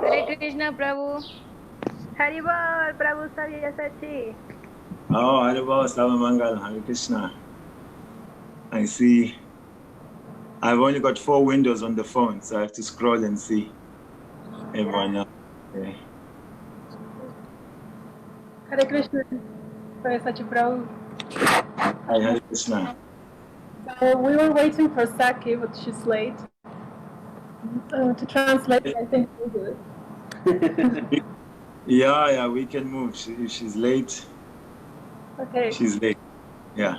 Hare Krishna, Prabhu. Haribol, Prabhu Sabyasachi. Oh, Haribol, Slava Mangal, Hare Krishna. I see. I've only got 4 windows on the phone, so I have to scroll and see everyone else. Okay. Hare Krishna, Sabyasachi Prabhu. Hi, Hare Krishna. So we were waiting for Saki, but she's late. To translate, I think we'll do it. Yeah, we can move. If she's late, Okay. she's late. Yeah.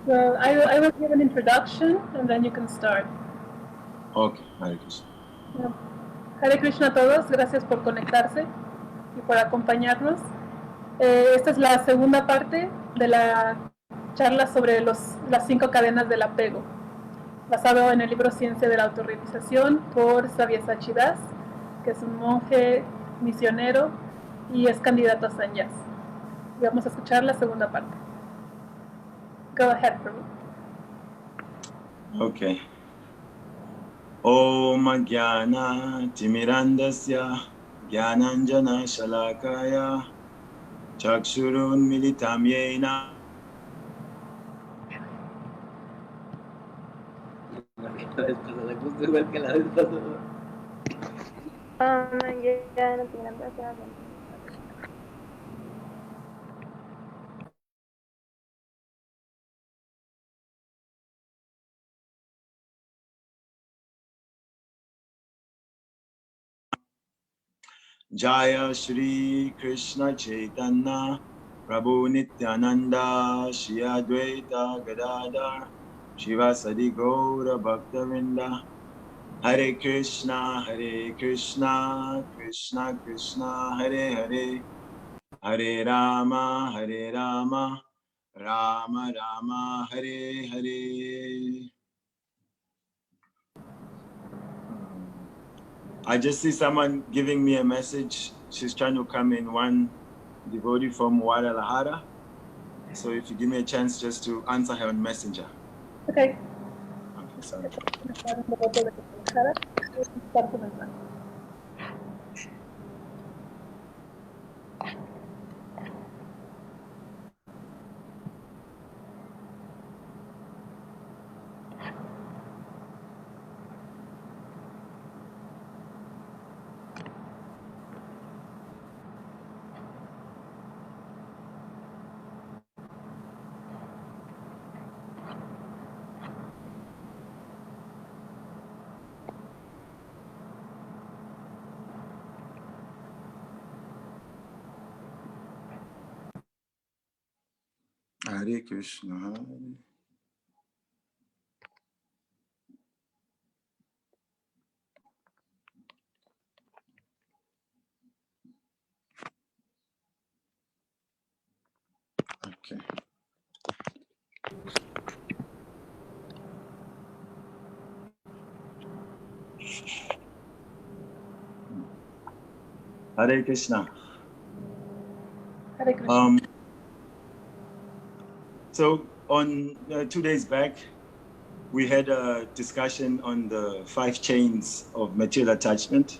So I will give an introduction, and then you can start. Okay, Hare Krishna. Hare Krishna a todos, gracias por conectarse y por acompañarnos. Esta es la segunda parte de la charla sobre las 5 cadenas del apego, basado en el libro Ciencia de la Autorrealización por Sabyasachi Das, que es un monje misionero y es candidato a sannyas. Y vamos a escuchar la segunda parte. Go ahead, Prabhu. Okay. Om Jnana Timirandasya Jnananjana Shalakaya Chakshurun Militam Yena Jaya Shri Krishna Chaitanya Prabhu Nityananda Shri Advaita Gadadhar Shivasadi Gaura Bhaktavinda Hare Krishna Krishna Krishna Hare Hare Hare Rama Rama Rama Hare Hare. I just see someone giving me a message. She's trying to come in, one devotee from Guadalajara. So if you give me a chance just to answer her on Messenger. Okay. Okay, sorry. Hare Krishna. Okay. Hare Krishna. Hare Krishna. So on 2 days back, we had a discussion on the 5 chains of material attachment.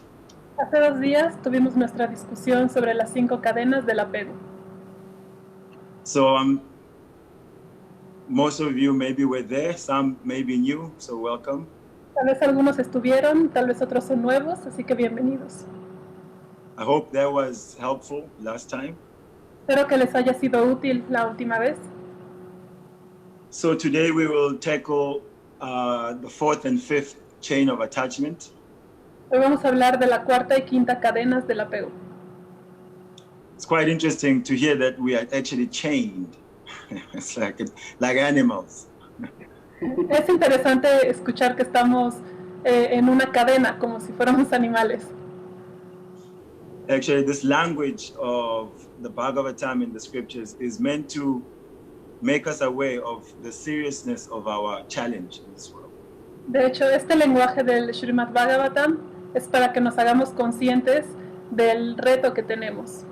Hace 2 días tuvimos nuestra discusión sobre las 5 cadenas del apego. So most of you maybe were there, some maybe new, so welcome. Tal vez algunos estuvieron, tal vez otros son nuevos, así que bienvenidos. I hope that was helpful last time. Espero que les haya sido útil la última vez. So today we will tackle the 4th and 5th chain of attachment. Hoy vamos a hablar de la 4ª y 5ª cadenas del apego. It's quite interesting to hear that we are actually chained. It's like animals. Es interesante escuchar que estamos en una cadena, como si fuéramos animales. Actually, this language of the Bhagavatam in the scriptures is meant to make us aware of the seriousness of our challenge in this world. De hecho, este lenguaje del Srimad Bhagavatam es para que nos hagamos conscientes del reto que tenemos.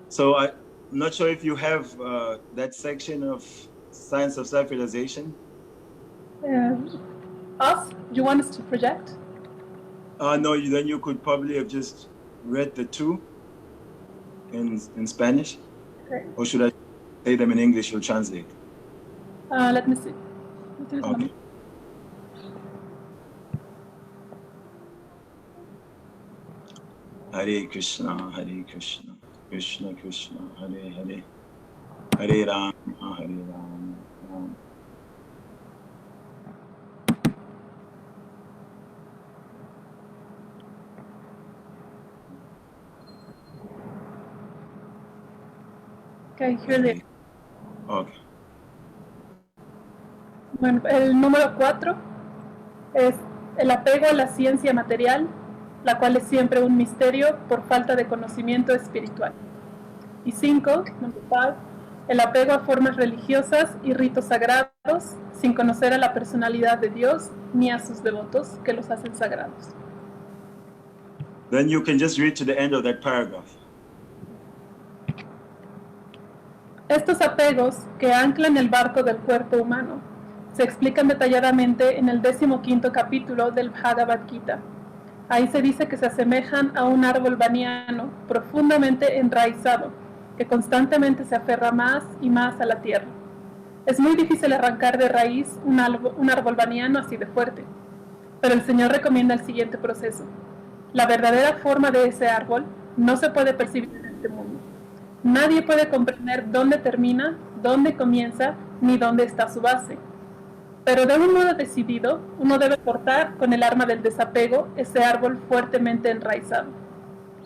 So I'm not sure if you have that section of Science of Self-Realization. Us? You want us to project? No, then you could probably have just read the two in Spanish. Okay. Or should I say them in English or translate? Let me see. Okay. Hare Krishna, Krishna Krishna, Hare Hare, Hare Rama, Hare Rama, Rama. Okay, here they. Okay. Bueno, el número 4 es el apego a la ciencia material, la cual es siempre un misterio por falta de conocimiento espiritual. Y 5, número 5, el apego a formas religiosas y ritos sagrados sin conocer a la personalidad de Dios ni a sus devotos que los hacen sagrados. Then you can just read to the end of that paragraph. Estos apegos que anclan el barco del cuerpo humano se explican detalladamente en el 15º capítulo del Bhagavad Gita. Ahí se dice que se asemejan a un árbol baniano profundamente enraizado, que constantemente se aferra más y más a la tierra. Es muy difícil arrancar de raíz un árbol baniano así de fuerte, pero el Señor recomienda el siguiente proceso. La verdadera forma de ese árbol no se puede percibir en este mundo. Nadie puede comprender dónde termina, dónde comienza, ni dónde está su base. Pero de un modo decidido, uno debe cortar con el arma del desapego ese árbol fuertemente enraizado.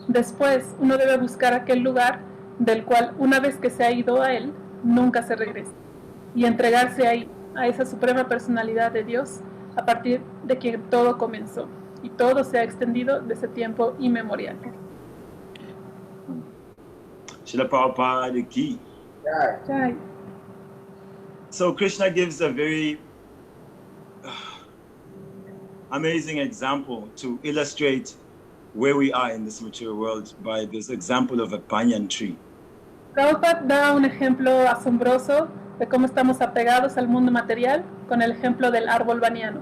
Después, uno debe buscar aquel lugar del cual, una vez que se ha ido a él, nunca se regresa, y entregarse ahí, a esa suprema personalidad de Dios, a partir de quien todo comenzó, y todo se ha extendido desde tiempo inmemorial. Srila Prabhupada ki. Jai. So Krishna gives a very amazing example to illustrate where we are in this material world by this example of a banyan tree. Prabhupada da un ejemplo asombroso de cómo estamos apegados al mundo material con el ejemplo del árbol baniano.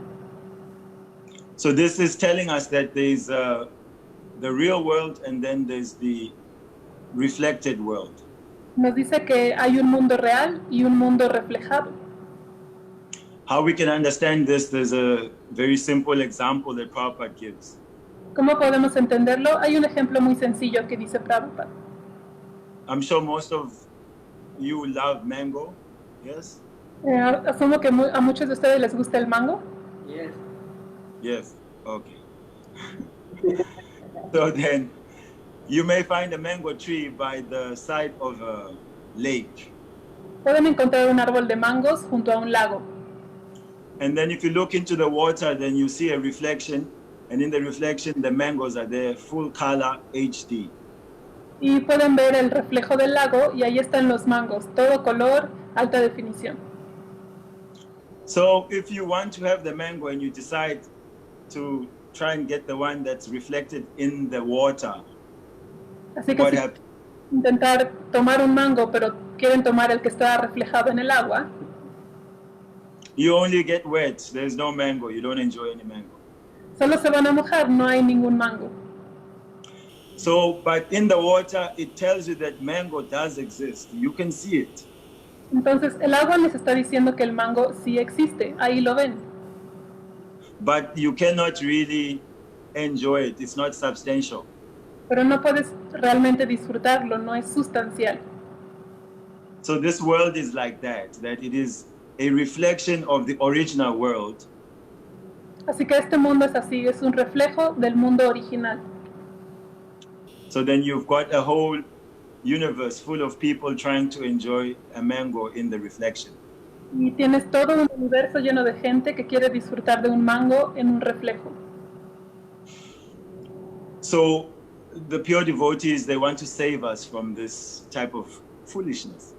So this is telling us that there's the real world and then there's the reflected world. Nos dice que hay un mundo real y un mundo reflejado. How we can understand this, there's a very simple example that Prabhupada gives. ¿Cómo podemos entenderlo? Hay un ejemplo muy sencillo que dice Prabhupada. I'm sure most of you love mango, yes? Asumo que a muchos de ustedes les gusta el mango. Yes. Yes, okay. So then, you may find a mango tree by the side of a lake. Pueden encontrar un árbol de mangos junto a un lago. And then if you look into the water, then you see a reflection. And in the reflection, the mangoes are there, full color, HD. Y pueden ver el reflejo del lago y ahí están los mangos, todo color, alta definición. So if you want to have the mango and you decide to try and get the one that's reflected in the water, Así que what si happens? intentar tomar un mango, pero quieren tomar el que está reflejado en el agua, You only get wet. There's no mango. You don't enjoy any mango. solo se van a mojar, no hay ningún mango. So, but in the water, it tells you that mango does exist. You can see it. Entonces el agua les está diciendo que el mango sí existe, ahí lo ven. But you cannot really enjoy it. It's not substantial. Pero no puedes realmente disfrutarlo, no es sustancial. So this world is like that it is a reflection of the original world. Así que este mundo es así, es un reflejo del mundo original. So then you've got a whole universe full of people trying to enjoy a mango in the reflection. Y tienes todo un universo lleno de gente que quiere disfrutar de un mango en un reflejo. So the pure devotees, they want to save us from this type of foolishness.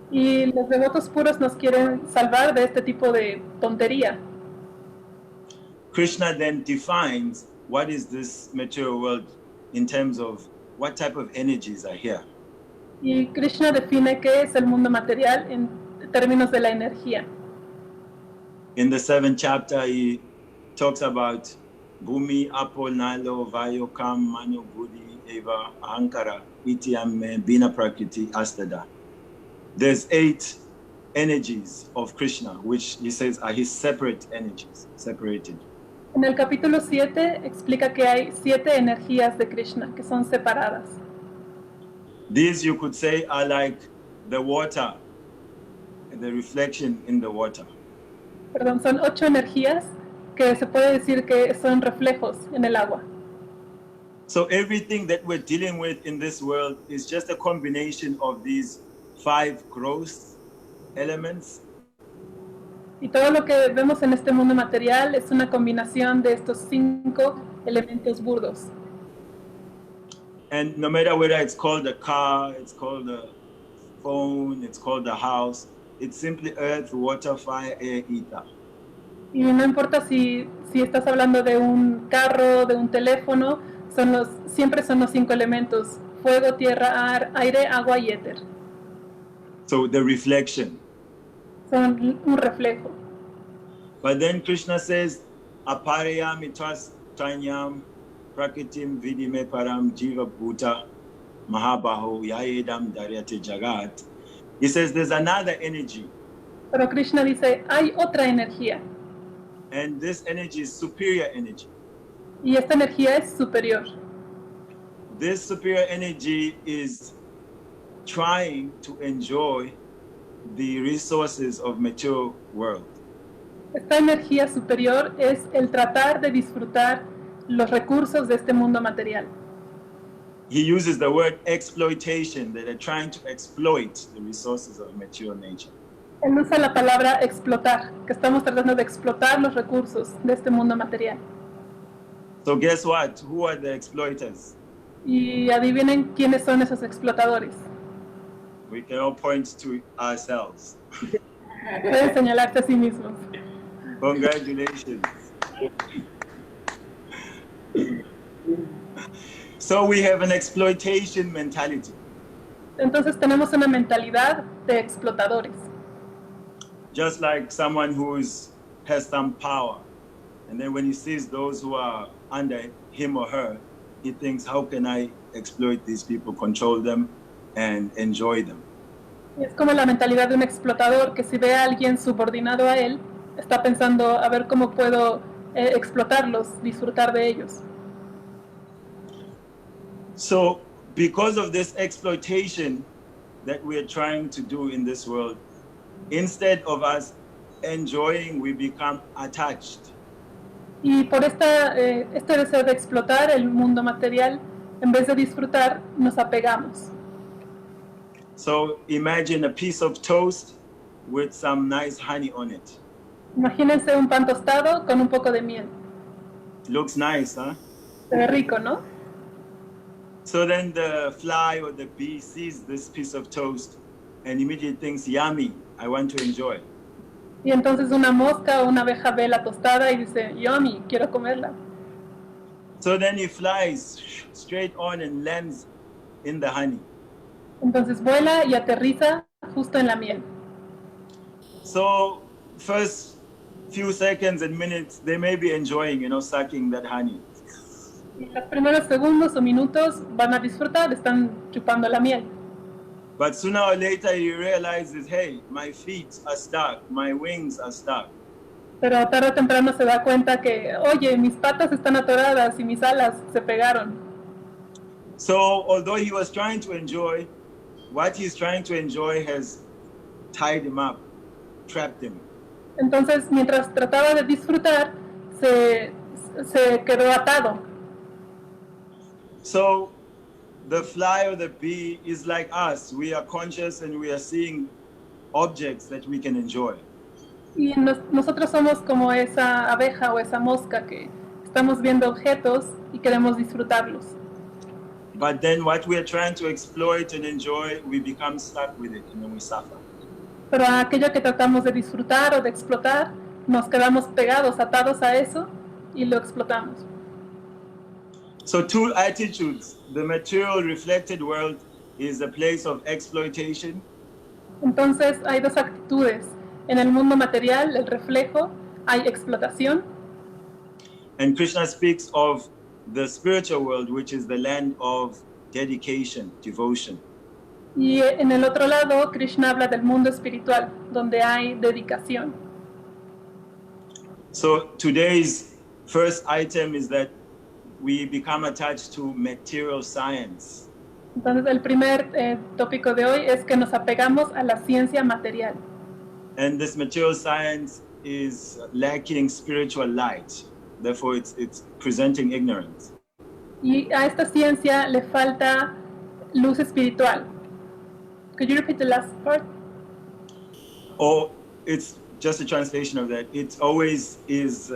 Y los devotos puros nos quieren salvar de este tipo de tontería. Krishna then defines what is this material world in terms of what type of energies are here. Y Krishna define qué es el mundo material en términos de la energía. In the 7th chapter, he talks about Bumi Apo Nalo Vayokam Manu Budi Eva Ankara Itiamme Bina Prakriti Astada. There's 8 energies of Krishna, which he says are his separate energies, separated. En el capítulo 7 explica que hay 7 energías de Krishna que son separadas. These, you could say, are like the water, the reflection in the water. Perdón, son 8 energías que se puede decir que son reflejos en el agua. So everything that we're dealing with in this world is just a combination of these 5 gross elements. Y todo lo que vemos en este mundo material es una combinación de estos 5 elementos burdos. And no matter whether it's called a car, it's called a phone, it's called a house, it's simply earth, water, fire, air, ether. Y no importa si estás hablando de un carro, de un teléfono, siempre son los 5 elementos: fuego, tierra, aire, agua y éter. So the reflection. Son un reflejo. But then Krishna says, aparayam itas tanyam prakritim vidime param jiva bhuta mahabaho yayedam daryate jagat. He says there's another energy. Pero Krishna dice, hay otra energía. And this energy is superior energy. Y esta energía es superior. This superior energy is trying to enjoy the resources of mature world. Esta energía superior es el tratar de disfrutar los recursos de este mundo material. He uses the word exploitation, that they're trying to exploit the resources of mature nature. Él usa la palabra explotar, que estamos tratando de explotar los recursos de este mundo material. So guess what? Who are the exploiters? Y adivinen quiénes son esos explotadores. We can all point to ourselves. Pueden señalarse a sí mismos. Congratulations. So we have an exploitation mentality. Entonces tenemos una mentalidad de explotadores. Just like someone who has some power, and then when he sees those who are under him or her, he thinks, how can I exploit these people, control them, and enjoy them? Es como la mentalidad de un explotador que si ve a alguien subordinado a él, está pensando a ver cómo puedo explotarlos, disfrutar de ellos. So because of this exploitation that we are trying to do in this world, instead of us enjoying, we become attached. Y por este deseo de explotar el mundo material, en vez de disfrutar, nos apegamos. So imagine a piece of toast with some nice honey on it. Imagínense un pan tostado con un poco de miel. Looks nice, huh? Se ve rico, ¿no? So then the fly or the bee sees this piece of toast and immediately thinks, yummy, I want to enjoy. Y entonces una mosca o una abeja ve la tostada y dice, yummy, quiero comerla. So then he flies straight on and lands in the honey. Entonces vuela y aterriza justo en la miel. So first few seconds and minutes, they may be enjoying, sucking that honey. Y los primeros segundos o minutos van a disfrutar, están chupando la miel. But sooner or later he realizes, hey, my feet are stuck, my wings are stuck. Pero tarde o temprano se da cuenta que, oye, mis patas están atoradas y mis alas se pegaron. So although he was trying to enjoy, what he's trying to enjoy has tied him up, trapped him. Entonces, mientras trataba de disfrutar, se quedó atado. So the fly or the bee is like us. We are conscious and we are seeing objects that we can enjoy. Y nosotros somos como esa abeja o esa mosca que estamos viendo objetos y queremos disfrutarlos. But then what we are trying to exploit and enjoy, we become stuck with it and then we suffer. Pero aquello que tratamos de disfrutar o de explotar, nos quedamos pegados, atados a eso y lo explotamos. So two attitudes. The material reflected world is a place of exploitation. Entonces hay dos actitudes. En el mundo material, el reflejo, hay explotación. And Krishna speaks of the spiritual world, which is the land of dedication, devotion. Y en el otro lado, Krishna habla del mundo espiritual, donde hay dedicación. So today's first item is that we become attached to material science. Entonces, el primer tópico de hoy es que nos apegamos a la ciencia material. And this material science is lacking spiritual light. Therefore, it's presenting ignorance. Y a esta ciencia le falta luz espiritual. Could you repeat the last part? Or it's just a translation of that. It always is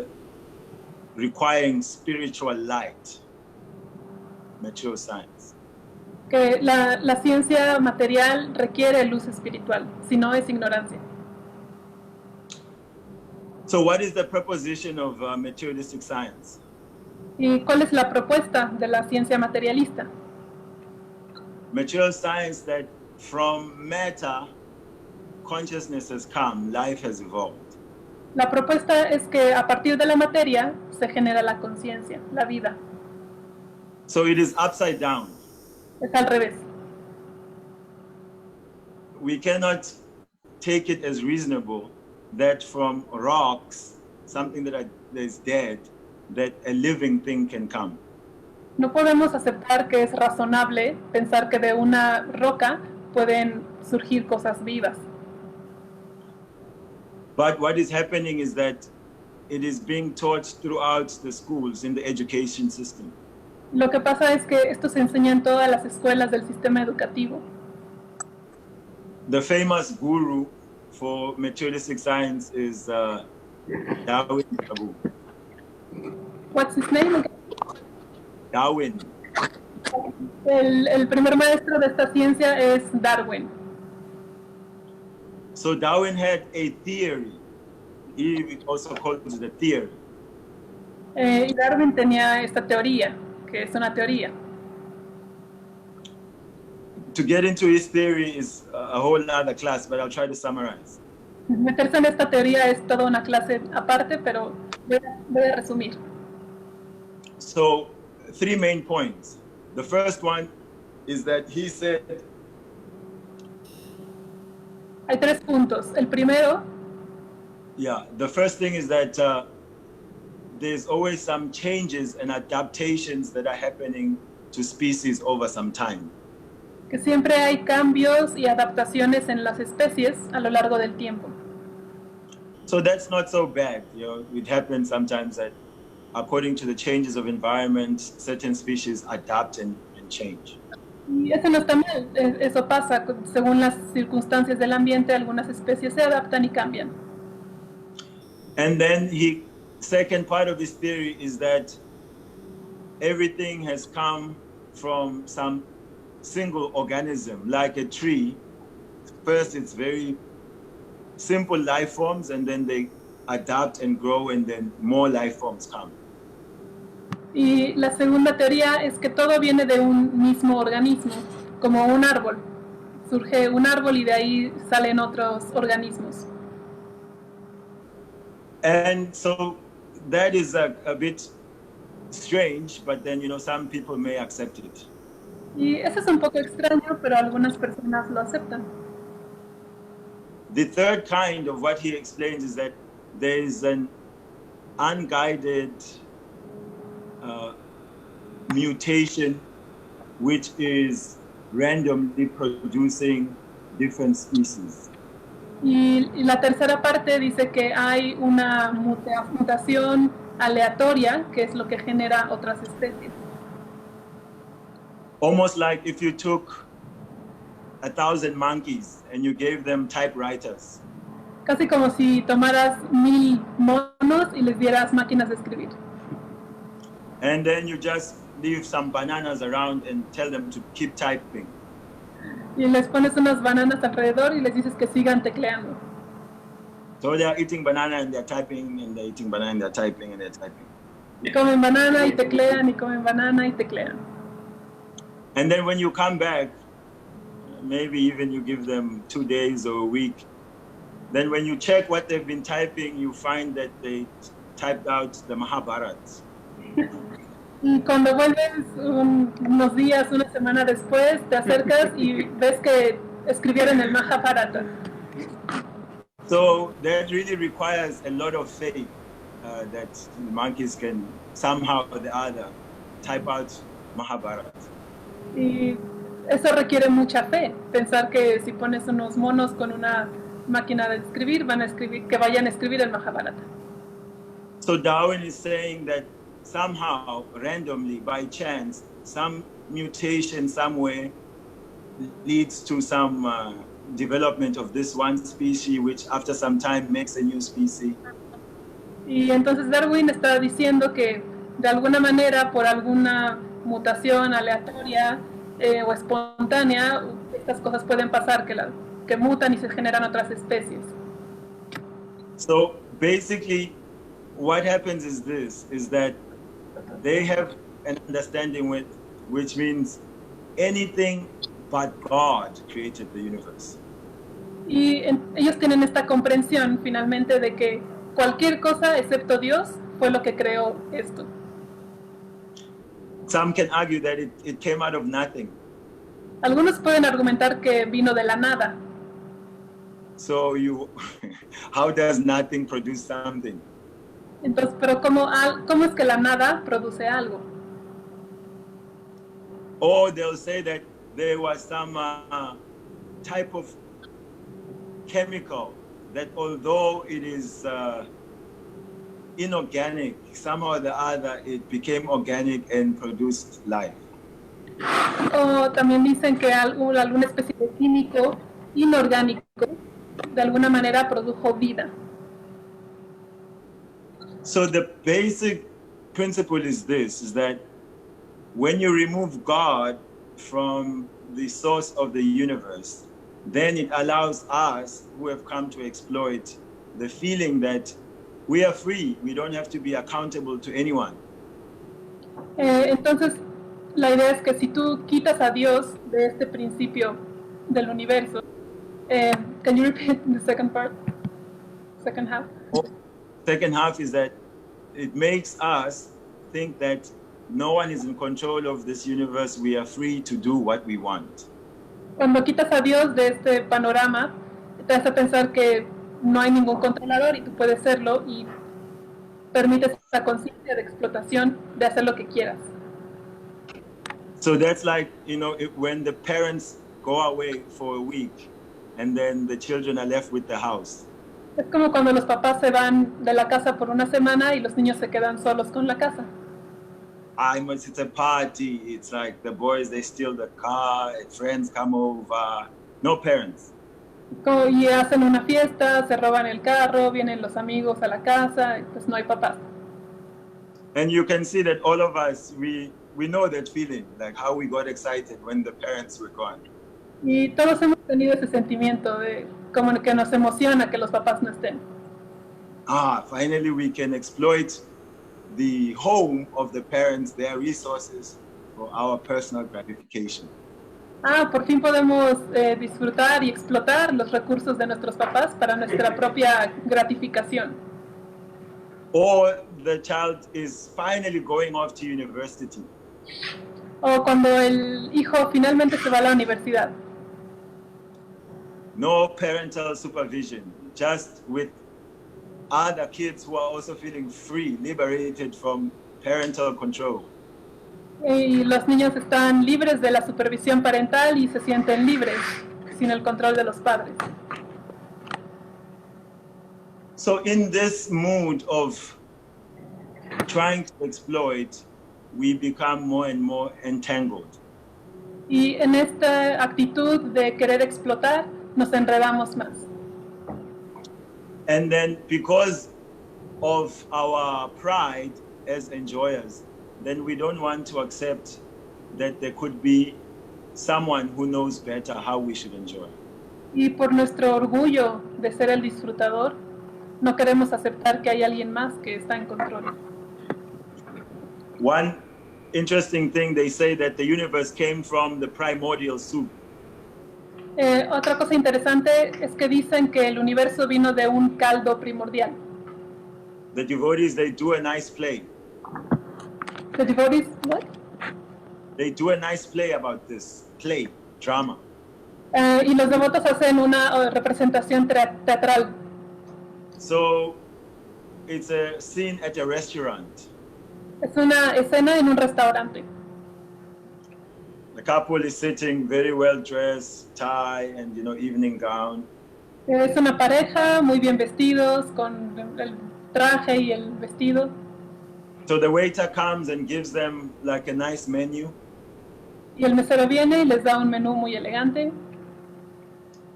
requiring spiritual light, material science. Que la ciencia material requiere luz espiritual, si no es ignorancia. So what is the proposition of materialistic science? ¿Y cuál es la propuesta de la ciencia materialista? Material science that from matter, consciousness has come, life has evolved. La propuesta es que a partir de la materia se genera la conciencia, la vida. So it is upside down. Es al revés. We cannot take it as reasonable that from rocks, something that is dead, that a living thing can come. No podemos aceptar que es razonable pensar que de una roca pueden surgir cosas vivas. But what is happening is that it is being taught throughout the schools in the education system. Lo que pasa es que esto se enseña en todas las escuelas del sistema educativo. The famous guru for materialistic science is Darwin. What's his name again? Darwin. El primer maestro de esta ciencia es Darwin. So Darwin had a theory. He also called it the theory. Y Darwin tenía esta teoría, que es una teoría. To get into his theory is a whole other class, but I'll try to summarize. Meterse en esta teoría es toda una clase aparte, pero voy a resumir. So, 3 main points. The first one is that he said, hay 3 puntos. El primero, the first thing is that there's always some changes and adaptations that are happening to species over some time. que siempre hay cambios y adaptaciones en las especies a lo largo del tiempo. So that's not so bad. It happens sometimes that according to the changes of environment, certain species adapt and change. Y eso no está mal, eso pasa, según las circunstancias del ambiente, algunas especies se adaptan y cambian. And then second part of his theory is that everything has come from some single organism, like a tree. First, it's very simple life forms, and then they adapt and grow, and then more life forms come. Y la segunda teoría es que todo viene de un mismo organismo, como un árbol. Surge un árbol y de ahí salen otros organismos. And so that is a bit strange, but then, some people may accept it. Y eso es un poco extraño, pero algunas personas lo aceptan. The third kind of what he explains is that there is an unguided mutation which is randomly producing different species. Y la tercera parte dice que hay una mutación aleatoria, que es lo que genera otras especies. Almost like if you took 1,000 monkeys and you gave them typewriters. Casi como si tomaras 1000 monos y les dieras máquinas de escribir. And then you just leave some bananas around and tell them to keep typing. Y les pones unas bananas alrededor y les dices que sigan tecleando. So they are eating banana and they're typing, and they're eating banana and they're typing, and they're typing. Y comen banana y teclean, y comen banana y teclean. And then when you come back, maybe even you give them 2 days or a week, then when you check what they've been typing, you find that they typed out the Mahabharata. Y cuando vuelves unos días, una semana después, te acercas y ves que escribieron el Mahabharata. So that really requires a lot of faith that monkeys can somehow or the other type out Mahabharata. Y eso requiere mucha fe, pensar que si pones unos monos con una máquina de escribir, van a escribir, que vayan a escribir el Mahabharata. So Darwin is saying that somehow, randomly, by chance, some mutation somewhere leads to some development of this one species, which after some time makes a new species. Y entonces Darwin está diciendo que de alguna manera, por alguna mutación aleatoria o espontánea, estas cosas pueden pasar, que mutan y se generan otras especies. So basically, what happens is this, is that they have an understanding with, which means anything but God created the universe. Y ellos tienen esta comprensión finalmente de que cualquier cosa excepto Dios fue lo que creó esto. Some can argue that it came out of nothing. Algunos pueden argumentar que vino de la nada. So how does nothing produce something? Entonces, pero ¿cómo es que la nada produce algo? Or they'll say that there was some type of chemical that although it is inorganic, somehow or the other it became organic and produced life. O también dicen que alguna especie de químico inorgánico de alguna manera produjo vida. So the basic principle is this, is that when you remove God from the source of the universe, then it allows us who have come to exploit the feeling that we are free, we don't have to be accountable to anyone. Entonces, la idea es que si tú quitas a Dios de este principio del universo, can you repeat the second part? Second half? Second half is that it makes us think that no one is in control of this universe, we are free to do what we want. Cuando quitas a Dios de este panorama, te hace pensar que no hay ningún controlador y tú puedes serlo y permites esa conciencia de explotación de hacer lo que quieras. So that's like, when the parents go away for a week and then the children are left with the house. Es como cuando los papás se van de la casa por una semana y los niños se quedan solos con la casa. It's a party, it's like the boys, they steal the car, friends come over, no parents. Y hacen una fiesta, se roban el carro, vienen los amigos a la casa, y pues no hay papás. And you can see that all of us, we know that feeling, like how we got excited when the parents were gone. Y todos hemos tenido ese sentimiento de como que nos emociona que los papás no estén. Finally we can exploit the home of the parents, their resources, for our personal gratification. Por fin podemos disfrutar y explotar los recursos de nuestros papás para nuestra propia gratificación. Or the child is finally going off to university. O cuando el hijo finalmente se va a la universidad. No parental supervision, just with other kids who are also feeling free, liberated from parental control. Y los niños están libres de la supervisión parental y se sienten libres sin el control de los padres. So in this mood of trying to exploit, we become more and more entangled. Y en esta actitud de querer explotar, nos enredamos más. And then because of our pride as enjoyers, then we don't want to accept that there could be someone who knows better how we should enjoy. Y por nuestro orgullo de ser el disfrutador, no queremos aceptar que hay alguien más que está en control. One interesting thing, they say that the universe came from the primordial soup. Otra cosa interesante es que dicen que el universo vino de un caldo primordial. The devotees, they do a nice play. The devotees, what? They do a nice play about this, drama. Y los devotos hacen una representación teatral. So it's a scene at a restaurant. Es una escena en un restaurante. The couple is sitting very well dressed, tie and evening gown. Es una pareja muy bien vestidos con el traje y el vestido. So the waiter comes and gives them like a nice menu. Y el mesero viene y les da un menú muy elegante.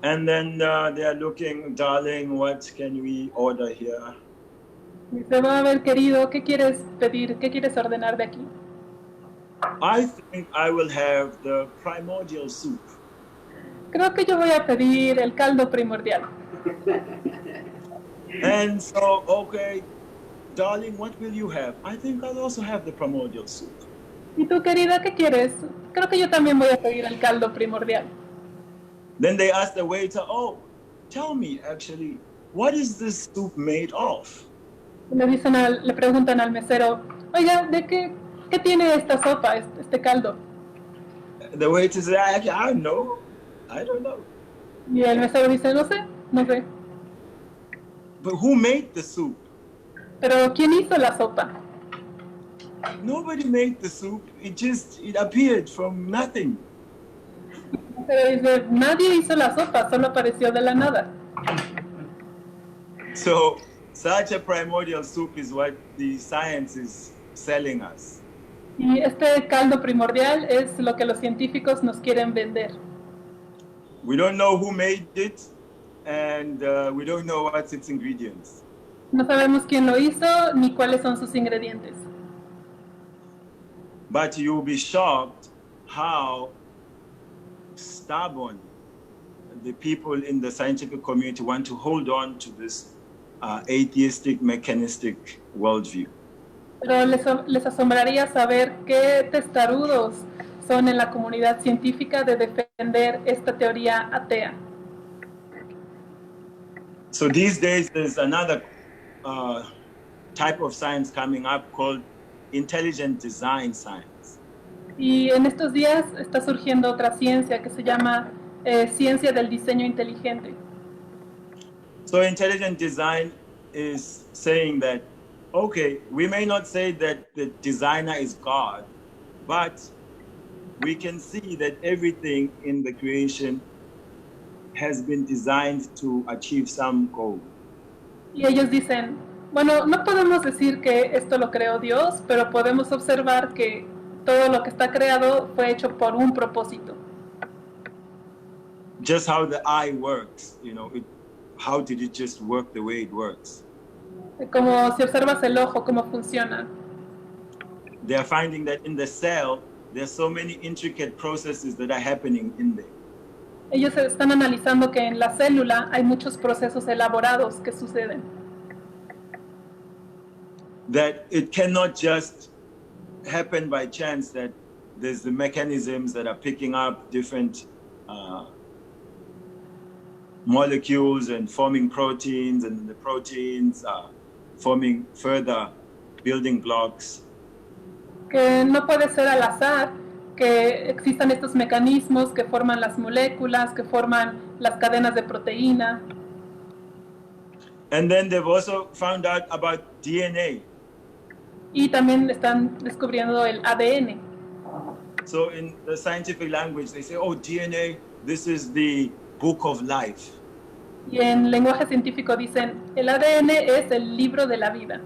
And then they are looking, darling, what can we order here? Dice, va a ver, querido, ¿qué quieres pedir? ¿Qué quieres ordenar de aquí? I think I will have the primordial soup. Creo que yo voy a pedir el caldo primordial. And so, okay, darling, what will you have? I think I'll also have the primordial soup. ¿Y tú, querida, qué quieres? Creo que yo también voy a pedir el caldo primordial. Then they ask the waiter, oh, tell me actually, what is this soup made of? Le preguntan al mesero, oiga, ¿de qué tiene esta sopa, este caldo? The waiter says, I don't know. I don't know. Y el mesero dice, no sé. But who made the soup? Pero ¿quién hizo la sopa? Nobody made the soup. It appeared from nothing. Pero dice, nadie hizo la sopa, solo apareció de la nada. So such a primordial soup is what the science is selling us. Y este caldo primordial es lo que los científicos nos quieren vender. We don't know who made it, and we don't know what's its ingredients. No sabemos quién lo hizo ni cuáles son sus ingredientes. But you'll be shocked how stubborn the people in the scientific community want to hold on to this atheistic, mechanistic worldview. Pero les asombraría saber qué testarudos son en la comunidad científica de defender esta teoría atea. So these days there's another type of science coming up called intelligent design science. Y en estos días está surgiendo otra ciencia que se llama ciencia del diseño inteligente. So intelligent design is saying that, okay, we may not say that the designer is God, but we can see that everything in the creation has been designed to achieve some goal. Y ellos dicen, bueno, no podemos decir que esto lo creó Dios, pero podemos observar que todo lo que está creado fue hecho por un propósito. Just how the eye works, how did it just work the way it works? Como si observas el ojo, cómo funciona. They are finding that in the cell, there's so many intricate processes that are happening in there. Ellos están analizando que en la célula hay muchos procesos elaborados que suceden. That it cannot just happen by chance, that there's the mechanisms that are picking up different molecules and forming proteins, and the proteins are forming further building blocks. Que no puede ser al azar que existan estos mecanismos que forman las moléculas, que forman las cadenas de proteína. And then they've also found out about DNA. Y también están descubriendo el ADN. So in the scientific language, they say, oh, DNA, this is the book of life. Y en lenguaje científico dicen, el ADN es el libro de la vida.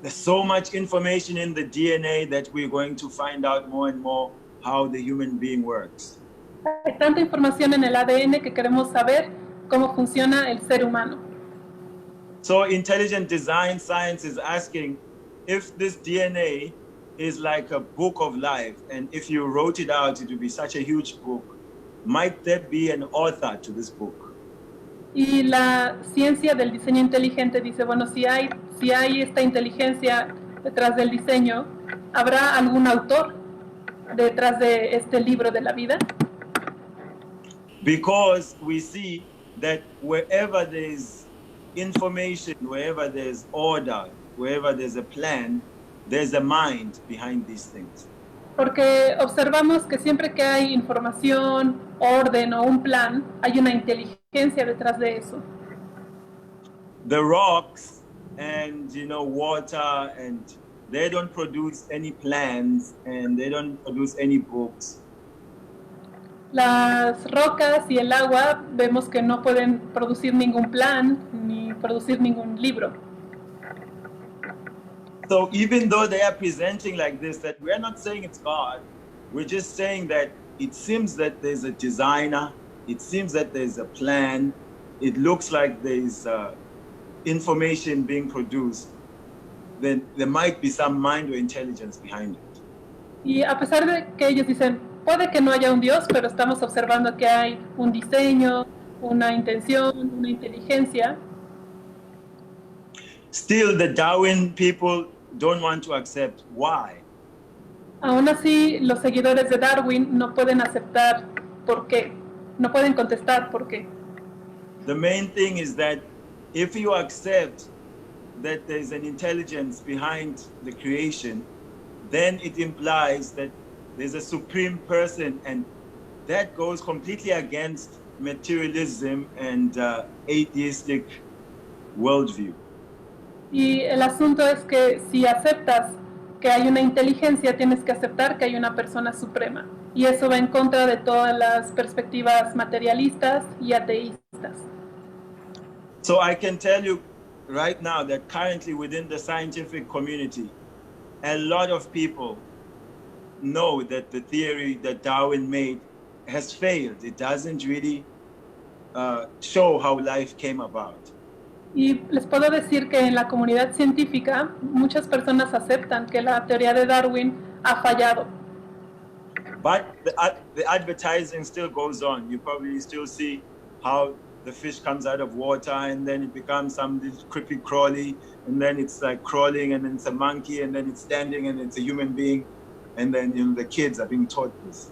There's so much information in the DNA that we're going to find out more and more how the human being works. Hay tanta información en el ADN que queremos saber cómo funciona el ser humano. So intelligent design science is asking if this DNA is like a book of life, and if you wrote it out, it would be such a huge book. Might there be an author to this book? Y la ciencia del diseño inteligente dice, bueno, si hay esta inteligencia detrás del diseño, ¿habrá algún autor detrás de este libro de la vida? Because we see that wherever there's information, wherever there's order, wherever there's a plan, there's a mind behind these things. Porque observamos que siempre que hay información, orden o un plan, hay una inteligencia detrás de eso. The rocks and water, and they don't produce any plans and they don't produce any books. Las rocas y el agua vemos que no pueden producir ningún plan ni producir ningún libro. So even though they are presenting like this, that we're not saying it's God, we're just saying that it seems that there's a designer, it seems that there's a plan, it looks like there's information being produced, then there might be some mind or intelligence behind it. Y a pesar de que ellos dicen, puede que no haya un Dios, pero estamos observando que hay un diseño, una intención, una inteligencia. Still, the Darwin people don't want to accept. Why? Aún así, los seguidores de Darwin no pueden aceptar por qué, no pueden contestar por qué. The main thing is that if you accept that there's an intelligence behind the creation, then it implies that there's a supreme person, and that goes completely against materialism and atheistic worldview. Y el asunto es que si aceptas que hay una inteligencia, tienes que aceptar que hay una persona suprema. Y eso va en contra de todas las perspectivas materialistas y ateístas. So I can tell you right now that currently within the scientific community, a lot of people know that the theory that Darwin made has failed. It doesn't really show how life came about. Y les puedo decir que en la comunidad científica muchas personas aceptan que la teoría de Darwin ha fallado. But the advertising still goes on. You probably still see how the fish comes out of water and then it becomes some creepy crawly, and then it's like crawling, and then it's a monkey, and then it's standing, and it's a human being, and then the kids are being taught this.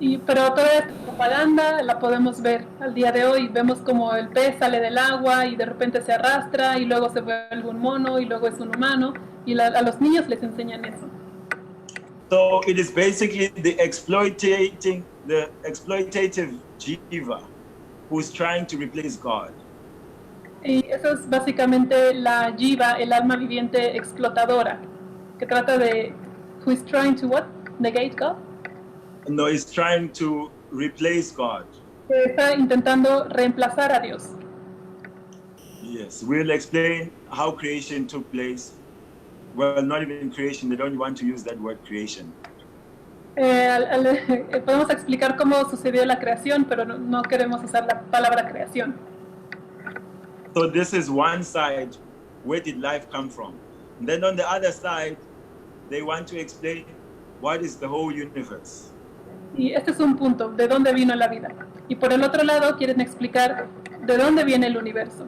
Pero toda esta propaganda la podemos ver al día de hoy. Vemos como el pez sale del agua y de repente se arrastra y luego se vuelve un mono y luego es un humano, y a los niños les enseñan eso. So it is basically the exploitative jiva who's trying to replace God. Y eso es básicamente la jiva, el alma viviente explotadora, que trata de, who is trying to what? Negate God? No, he's trying to replace God. Que está intentando reemplazar a Dios. Yes, we'll explain how creation took place. Well, not even creation, they don't want to use that word creation. Podemos explicar cómo sucedió la creación, pero no queremos usar la palabra creación. So this is one side, where did life come from? And then on the other side, they want to explain what is the whole universe. Y este es un punto, de dónde vino la vida. Y por el otro lado quieren explicar de dónde viene el universo.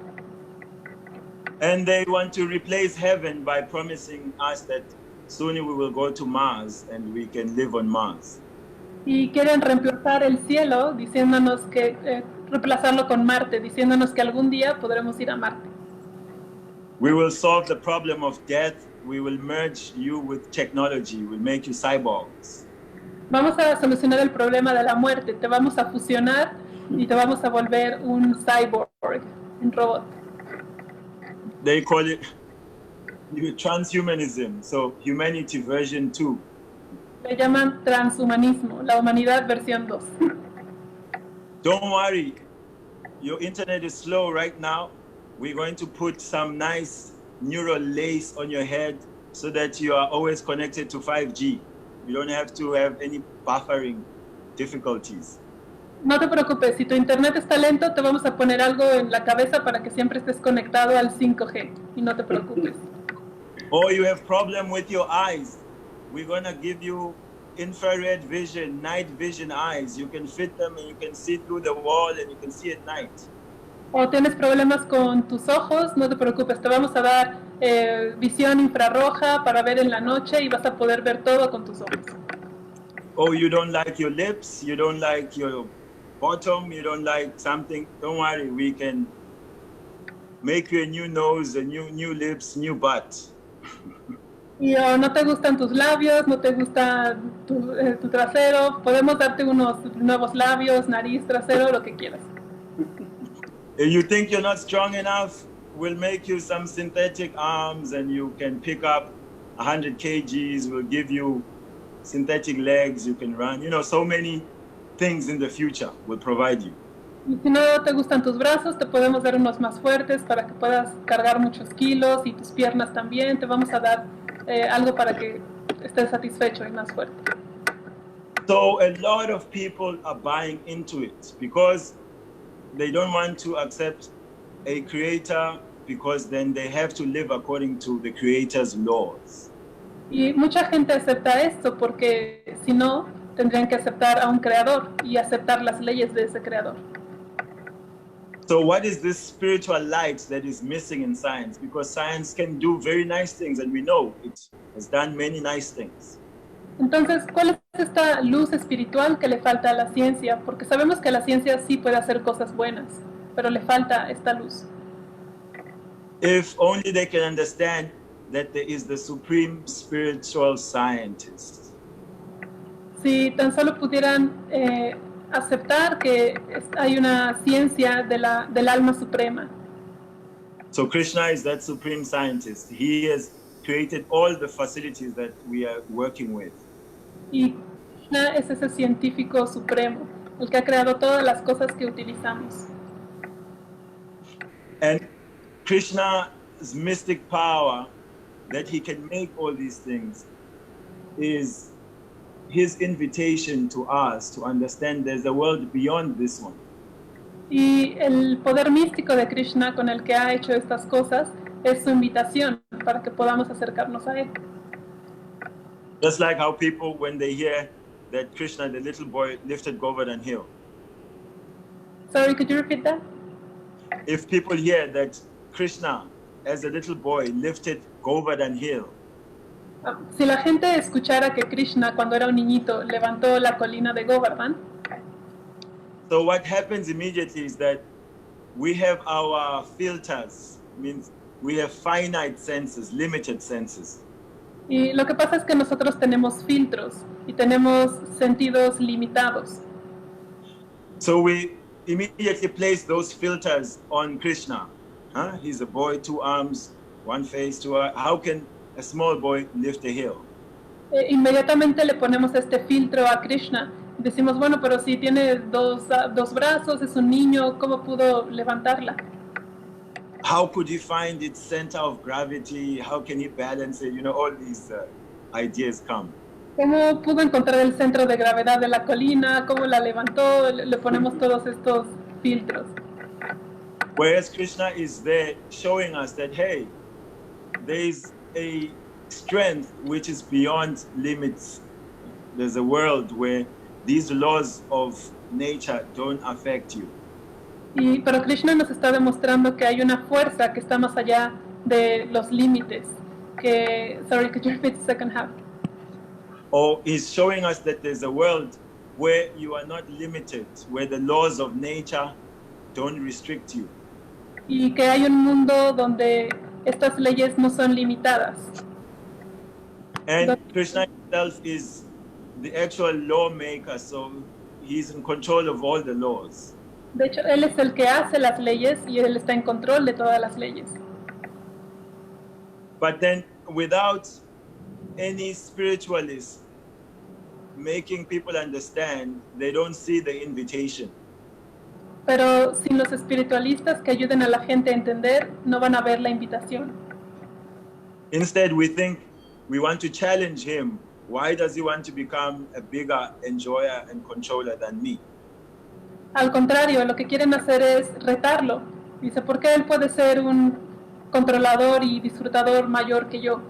And they want to replace heaven by promising us that soon we will go to Mars and we can live on Mars. Y quieren reemplazar el cielo diciéndonos que reemplazarlo con Marte, diciéndonos que algún día podremos ir a Marte. We will solve the problem of death. We will merge you with technology. We'll make you cyborgs. Vamos a solucionar el problema de la muerte. Te vamos a fusionar y te vamos a volver un cyborg, un robot. They call it transhumanism, so humanity version 2. Le llaman transhumanismo, la humanidad versión 2. Don't worry, your internet is slow right now. We're going to put some nice neural lace on your head so that you are always connected to 5G. You don't have to have any buffering difficulties. No te preocupes, si tu internet está lento, te vamos a poner algo en la cabeza para que siempre estés conectado al 5G. Y no te preocupes. Or you have problem with your eyes. We're going to give you infrared vision, night vision eyes. You can fit them and you can see through the wall and you can see at night. O tienes problemas con tus ojos, no te preocupes, te vamos a dar visión infrarroja para ver en la noche y vas a poder ver todo con tus ojos. Oh, you don't like your lips, you don't like your bottom, you don't like something, don't worry, we can make you a new nose, a new lips, new butt. Y o no te gustan tus labios, no te gusta tu trasero, podemos darte unos nuevos labios, nariz, trasero, lo que quieras. If you think you're not strong enough, we'll make you some synthetic arms and you can pick up 100 kgs. We'll give you synthetic legs, you can run. You know, so many things in the future we'll provide you. Y si no te gustan tus brazos, te podemos dar unos más fuertes para que puedas cargar muchos kilos, y tus piernas también. Te vamos a dar algo para que estés satisfecho y más fuerte. So a lot of people are buying into it because they don't want to accept a creator, because then they have to live according to the creator's laws. Y mucha gente acepta esto porque si no, tendrían que aceptar a un creador y aceptar las leyes de ese creador. So what is this spiritual light that is missing in science? Because science can do very nice things, and we know it has done many nice things. Entonces, ¿cuál es esta luz espiritual que le falta a la ciencia? Porque sabemos que la ciencia sí puede hacer cosas buenas, pero le falta esta luz. If only they can understand that there is the supreme spiritual scientist. Si tan solo pudieran aceptar que hay una ciencia del alma suprema. So Krishna is that supreme scientist. He has created all the facilities that we are working with. Y Krishna es ese científico supremo, el que ha creado todas las cosas que utilizamos. And Krishna's mystic power, that he can make all these things, is his invitation to us to understand there's a world beyond this one. Y el poder místico de Krishna con el que ha hecho estas cosas es su invitación para que podamos acercarnos a él. Just like how people, when they hear that Krishna, the little boy, lifted Govardhan Hill. Sorry, could you repeat that? If people hear that Krishna, as a little boy, lifted Govardhan Hill, Si la gente escuchara que Krishna, cuando era un niñito, levantó la colina de Govardhan, so what happens immediately is that we have our filters, means we have finite senses, limited senses. y lo que pasa es que nosotros tenemos filtros y tenemos sentidos limitados. So we immediately place those filters on Krishna. He's a boy, 2 arms, 1 face, 2 eyes. How can a small boy lift a hill? Inmediatamente le ponemos este filtro a Krishna. Decimos, bueno, pero si tiene dos brazos, es un niño, ¿cómo pudo levantarla? How could he find its center of gravity? How can he balance it? You know, all these ideas come. ¿Cómo pudo encontrar el centro de gravedad de la colina? ¿Cómo la levantó? Le ponemos todos estos filtros. Whereas Krishna is there showing us that, hey, there is a strength which is beyond limits. There's a world where these laws of nature don't affect you. Pero Krishna nos está demostrando que hay una fuerza que está más allá de los límites. Sorry, could you repeat the second half? Or he's showing us that there's a world where you are not limited, where the laws of nature don't restrict you. Y que hay un mundo donde estas leyes no son limitadas. And Krishna himself is the actual lawmaker, so he's in control of all the laws. De hecho, él es el que hace las leyes y él está en control de todas las leyes. But then, without any spiritualist making people understand, they don't see the invitation. Pero sin los espiritualistas que ayuden a la gente a entender, no van a ver la invitación. Instead, we think we want to challenge him. Why does he want to become a bigger enjoyer and controller than me? Al contrario, lo que quieren hacer es retarlo. Dice, ¿por qué él puede ser un controlador y disfrutador mayor que yo?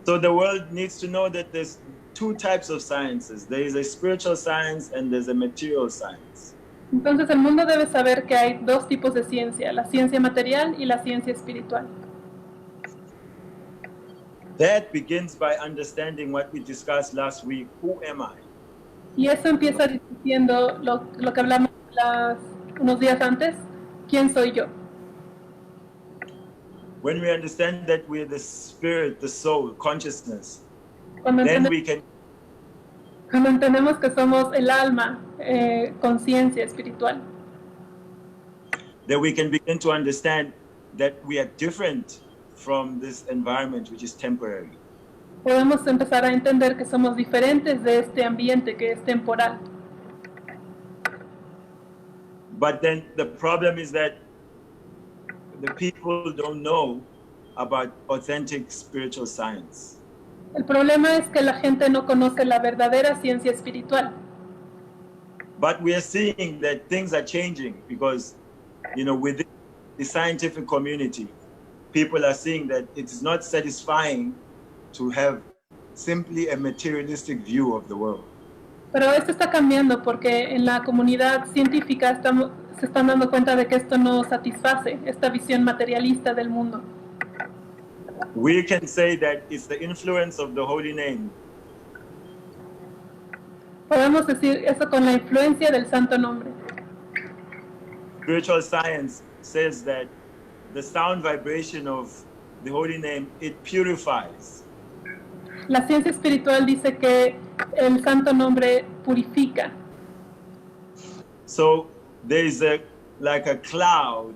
So the world needs to know that there's 2 types of sciences. There is a spiritual science and there's a material science. Entonces el mundo debe saber que hay 2 tipos de ciencia, la ciencia material y la ciencia espiritual. That begins by understanding what we discussed last week. Who am I? Y eso empieza diciendo lo que hablamos unos días antes, ¿quién soy yo? when we understand that we're the spirit, the soul, consciousness, Cuando then entendemos, we can cuando entendemos que somos el alma, conciencia espiritual, begin to understand that we are different from this environment which is temporary. podemos empezar a entender que somos diferentes de este ambiente que es temporal. But then the problem is that the people don't know about authentic spiritual science. El problema es que la gente no conoce la verdadera ciencia espiritual. But we are seeing that things are changing because, within the scientific community, people are seeing that it is not satisfying to have simply a materialistic view of the world. Pero esto está cambiando porque en la comunidad científica se están dando cuenta de que esto no satisface esta visión materialista del mundo. We can say that it's the influence of the holy name. Podemos decir eso con la influencia del santo nombre. Spiritual science says that the sound vibration of the holy name, it purifies. La ciencia espiritual dice que el santo nombre purifica. So there is like a cloud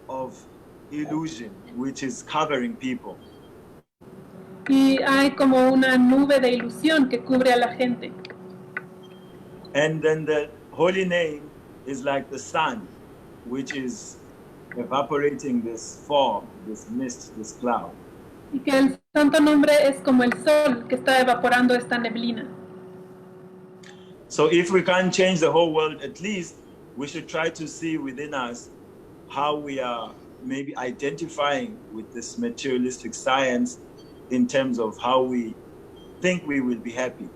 of illusion which is covering people. Y hay como una nube de ilusión que cubre a la gente. And then the holy name is like the sun, which is evaporating this fog, this mist, this cloud. Y que el santo nombre es como el sol que está evaporando esta neblina. So if we can't change the whole world, at least we should try to see within us how we are maybe identifying with this materialistic science in terms of how we think we will be happy.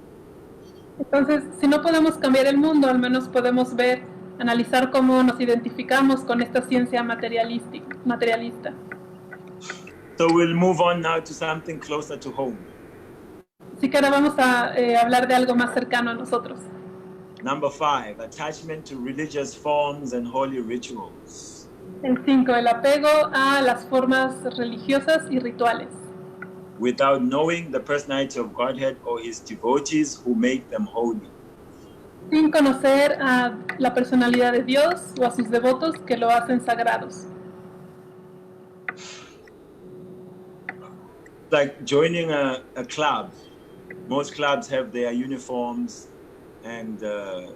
Entonces, si no podemos cambiar el mundo, al menos podemos ver, analizar cómo nos identificamos con esta ciencia materialista. So we'll move on now to something closer to home. Así que ahora vamos a hablar de algo más cercano a nosotros. Number 5, attachment to religious forms and holy rituals. El 5, el apego a las formas religiosas y rituales. Without knowing the personality of Godhead or his devotees who make them holy. Sin conocer a la personalidad de Dios o a sus devotos que lo hacen sagrados. Like joining a club. Most clubs have their uniforms and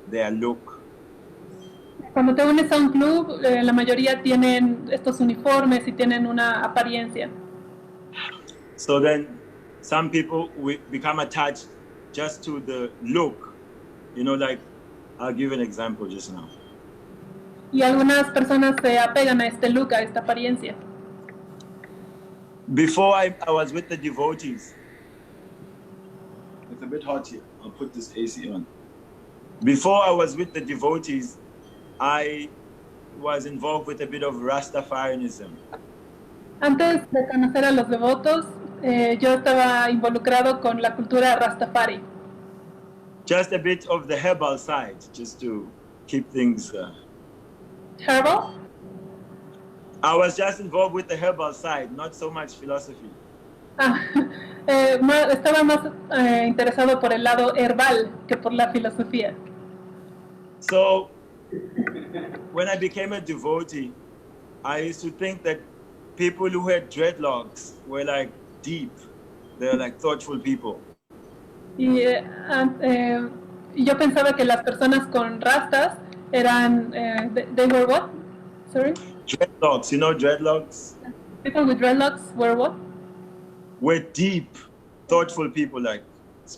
their look. Cuando te unes a un club, la mayoría tienen estos uniformes y tienen una apariencia. So then some people become attached just to the look. Like, I'll give you an example just now. Y algunas personas se apegan a este look, a esta apariencia. Before I was with the devotees. It's a bit hot here. I'll put this AC on. Before I was with the devotees, I was involved with a bit of Rastafarianism. Antes de conocer a los devotos, yo estaba involucrado con la cultura Rastafari. Just a bit of the herbal side, just to keep things... ¿Herbal? I was just involved with the herbal side, not so much philosophy. Estaba más interesado por el lado herbal que por la filosofía. So, when I became a devotee, I used to think that people who had dreadlocks were like deep. They're like thoughtful people. Y yo pensaba que las personas con rastas eran, they were what? Sorry? Dreadlocks, dreadlocks? People with dreadlocks were what? Were deep, thoughtful people, like.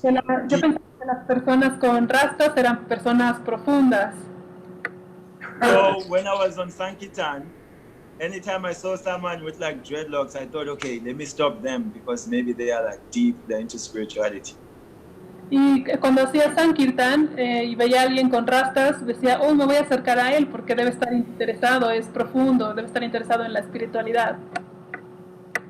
Yo pensaba que las personas con rastas eran personas profundas. So when I was on Sankirtan, anytime I saw someone with like dreadlocks, I thought, okay, let me stop them because maybe they are like deep, they're into spirituality. Y cuando hacía Sankirtan y veía a alguien con rastas, decía, oh, me voy a acercar a él porque debe estar interesado, es profundo, debe estar interesado en la espiritualidad.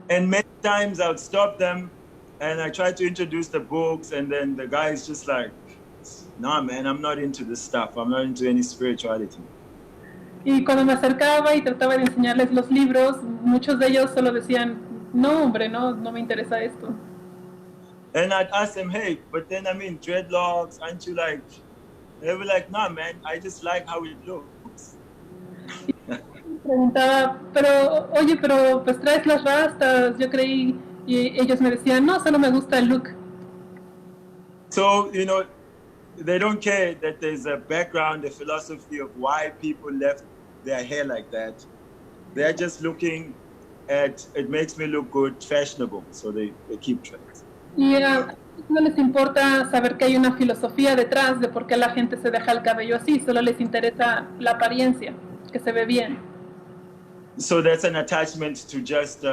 And many times I would stop them and I tried to introduce the books and then the guy is just like, nah man, I'm not into this stuff, I'm not into any spirituality. Y cuando me acercaba y trataba de enseñarles los libros, muchos de ellos solo decían, no, hombre, no me interesa esto. And I'd ask them, hey, but then I mean, dreadlocks, aren't you like? They were like, nah, man, I just like how it looks. Preguntaba, pero, oye, pero pues traes las rastas, yo creí, y ellos me decían, no, solo me gusta el look. So, you know, they don't care that there's a background, a philosophy of why people left their hair like that. They're just looking at, it makes me look good, fashionable. So they keep trends. Y no les importa saber que hay una filosofía detrás de por qué la gente se deja el cabello así, solo les interesa la apariencia, que se ve bien. So that's an attachment to just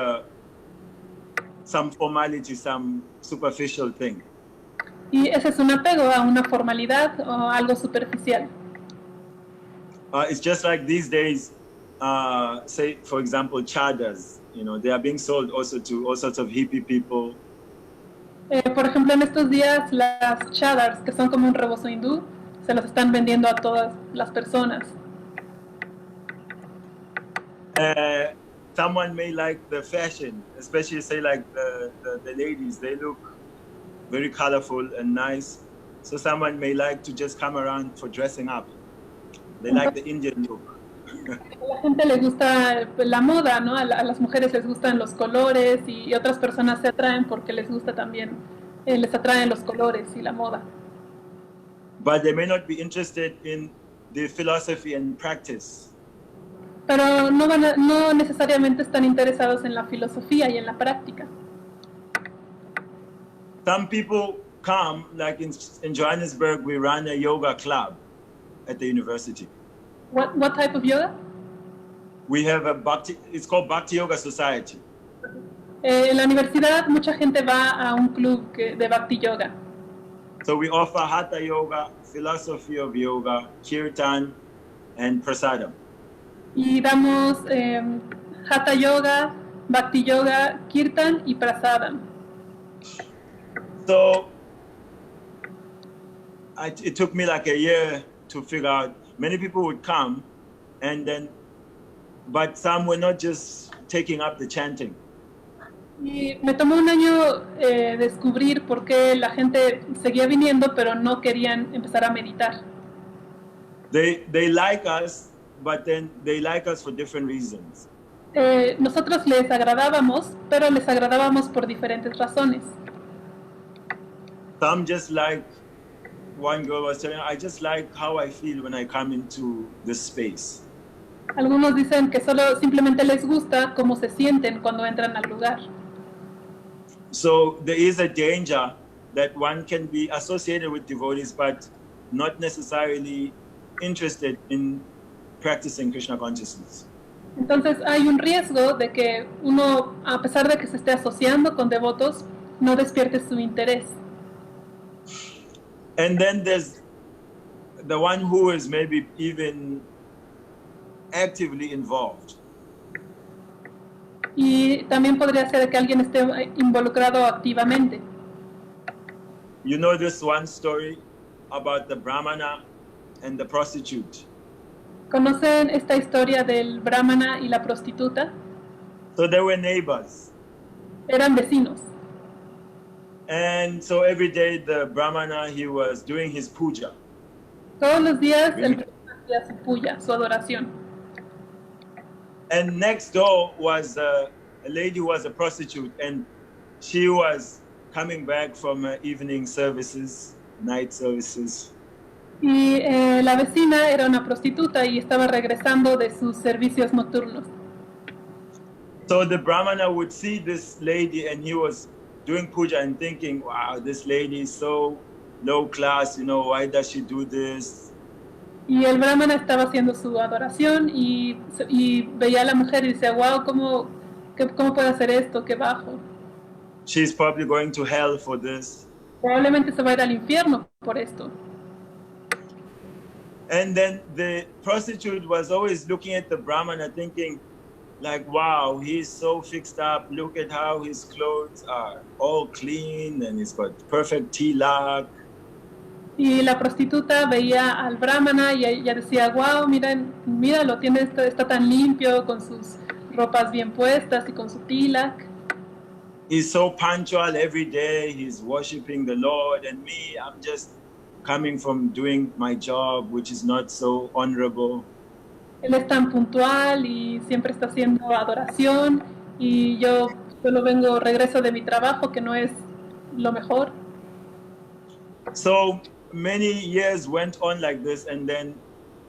some formality, some superficial thing. Y ese es un apego a una formalidad o algo superficial. It's just like these days, say, for example, chadas, you know, they are being sold also to all sorts of hippie people. Por ejemplo, en estos días las chadars, que son como un rebozo hindú, se los están vendiendo a todas las personas. Someone may like the fashion, especially say like the ladies, they look very colorful and nice. So someone may like to just come around for dressing up. They like the Indian look. A la gente le gusta la moda, ¿no? A las mujeres les gustan los colores y otras personas se atraen porque les gusta también, les atraen los colores y la moda. But they may not be interested in the philosophy and practice. Pero no necesariamente están interesados en la filosofía y en la práctica. Some people come, like in Johannesburg, we run a yoga club at the university. What type of yoga? We have a Bhakti, it's called Bhakti Yoga Society. En la universidad mucha gente va a un club de Bhakti Yoga. So we offer Hatha Yoga, philosophy of yoga, kirtan, and prasadam. Y damos Hatha Yoga, Bhakti Yoga, Kirtan y Prasadam. So it took me like a year to figure out. Many people would come, and then, but some were not just taking up the chanting. Y me tomó un año descubrir por qué la gente seguía viniendo, pero no querían empezar a meditar. They like us, but then they like us for different reasons. Nosotros les agradábamos, pero les agradábamos por diferentes razones. Some just like, one girl was telling me, I just like how I feel when I come into this space. Algunos dicen que solo simplemente les gusta cómo se sienten cuando entran al lugar. So there is a danger that one can be associated with devotees, but not necessarily interested in practicing Krishna consciousness. Entonces hay un riesgo de que uno, a pesar de que se esté asociando con devotos, no despierte su interés. And then there's the one who is maybe even actively involved. Y también podría ser que alguien esté involucrado activamente. You know this one story about the Brahmana and the prostitute. ¿Conocen esta historia del brahmana y la prostituta? So they were neighbors. Eran vecinos. And so every day the Brahmana, he was doing his puja. Todos los días el brahmana hacía su puya, su adoración. And next door was a lady who was a prostitute, and she was coming back from evening services, night services. Y la vecina era una prostituta y estaba regresando de sus servicios nocturnos. So the Brahmana would see this lady, and he was doing puja and thinking, wow, this lady is so low class, you know, why does she do this? Y el brahmana estaba haciendo su adoración y veía a la mujer y decía, wow, ¿cómo puede hacer esto? Qué bajo. She's probably going to hell for this. Probablemente se va a ir al infierno por esto. And then the prostitute was always looking at the Brahmana thinking, like, wow, he's so fixed up. Look at how his clothes are all clean and he's got perfect tilak. Y la prostituta veía al brahmana y ella decía, wow, míralo, está tan limpio, con sus ropas bien puestas y con su tilak. he's so punctual every day. He's worshiping the Lord, and me, I'm just coming from doing my job, which is not so honorable. Él es tan puntual y siempre está haciendo adoración y yo solo regreso de mi trabajo que no es lo mejor. So many years went on like this, and then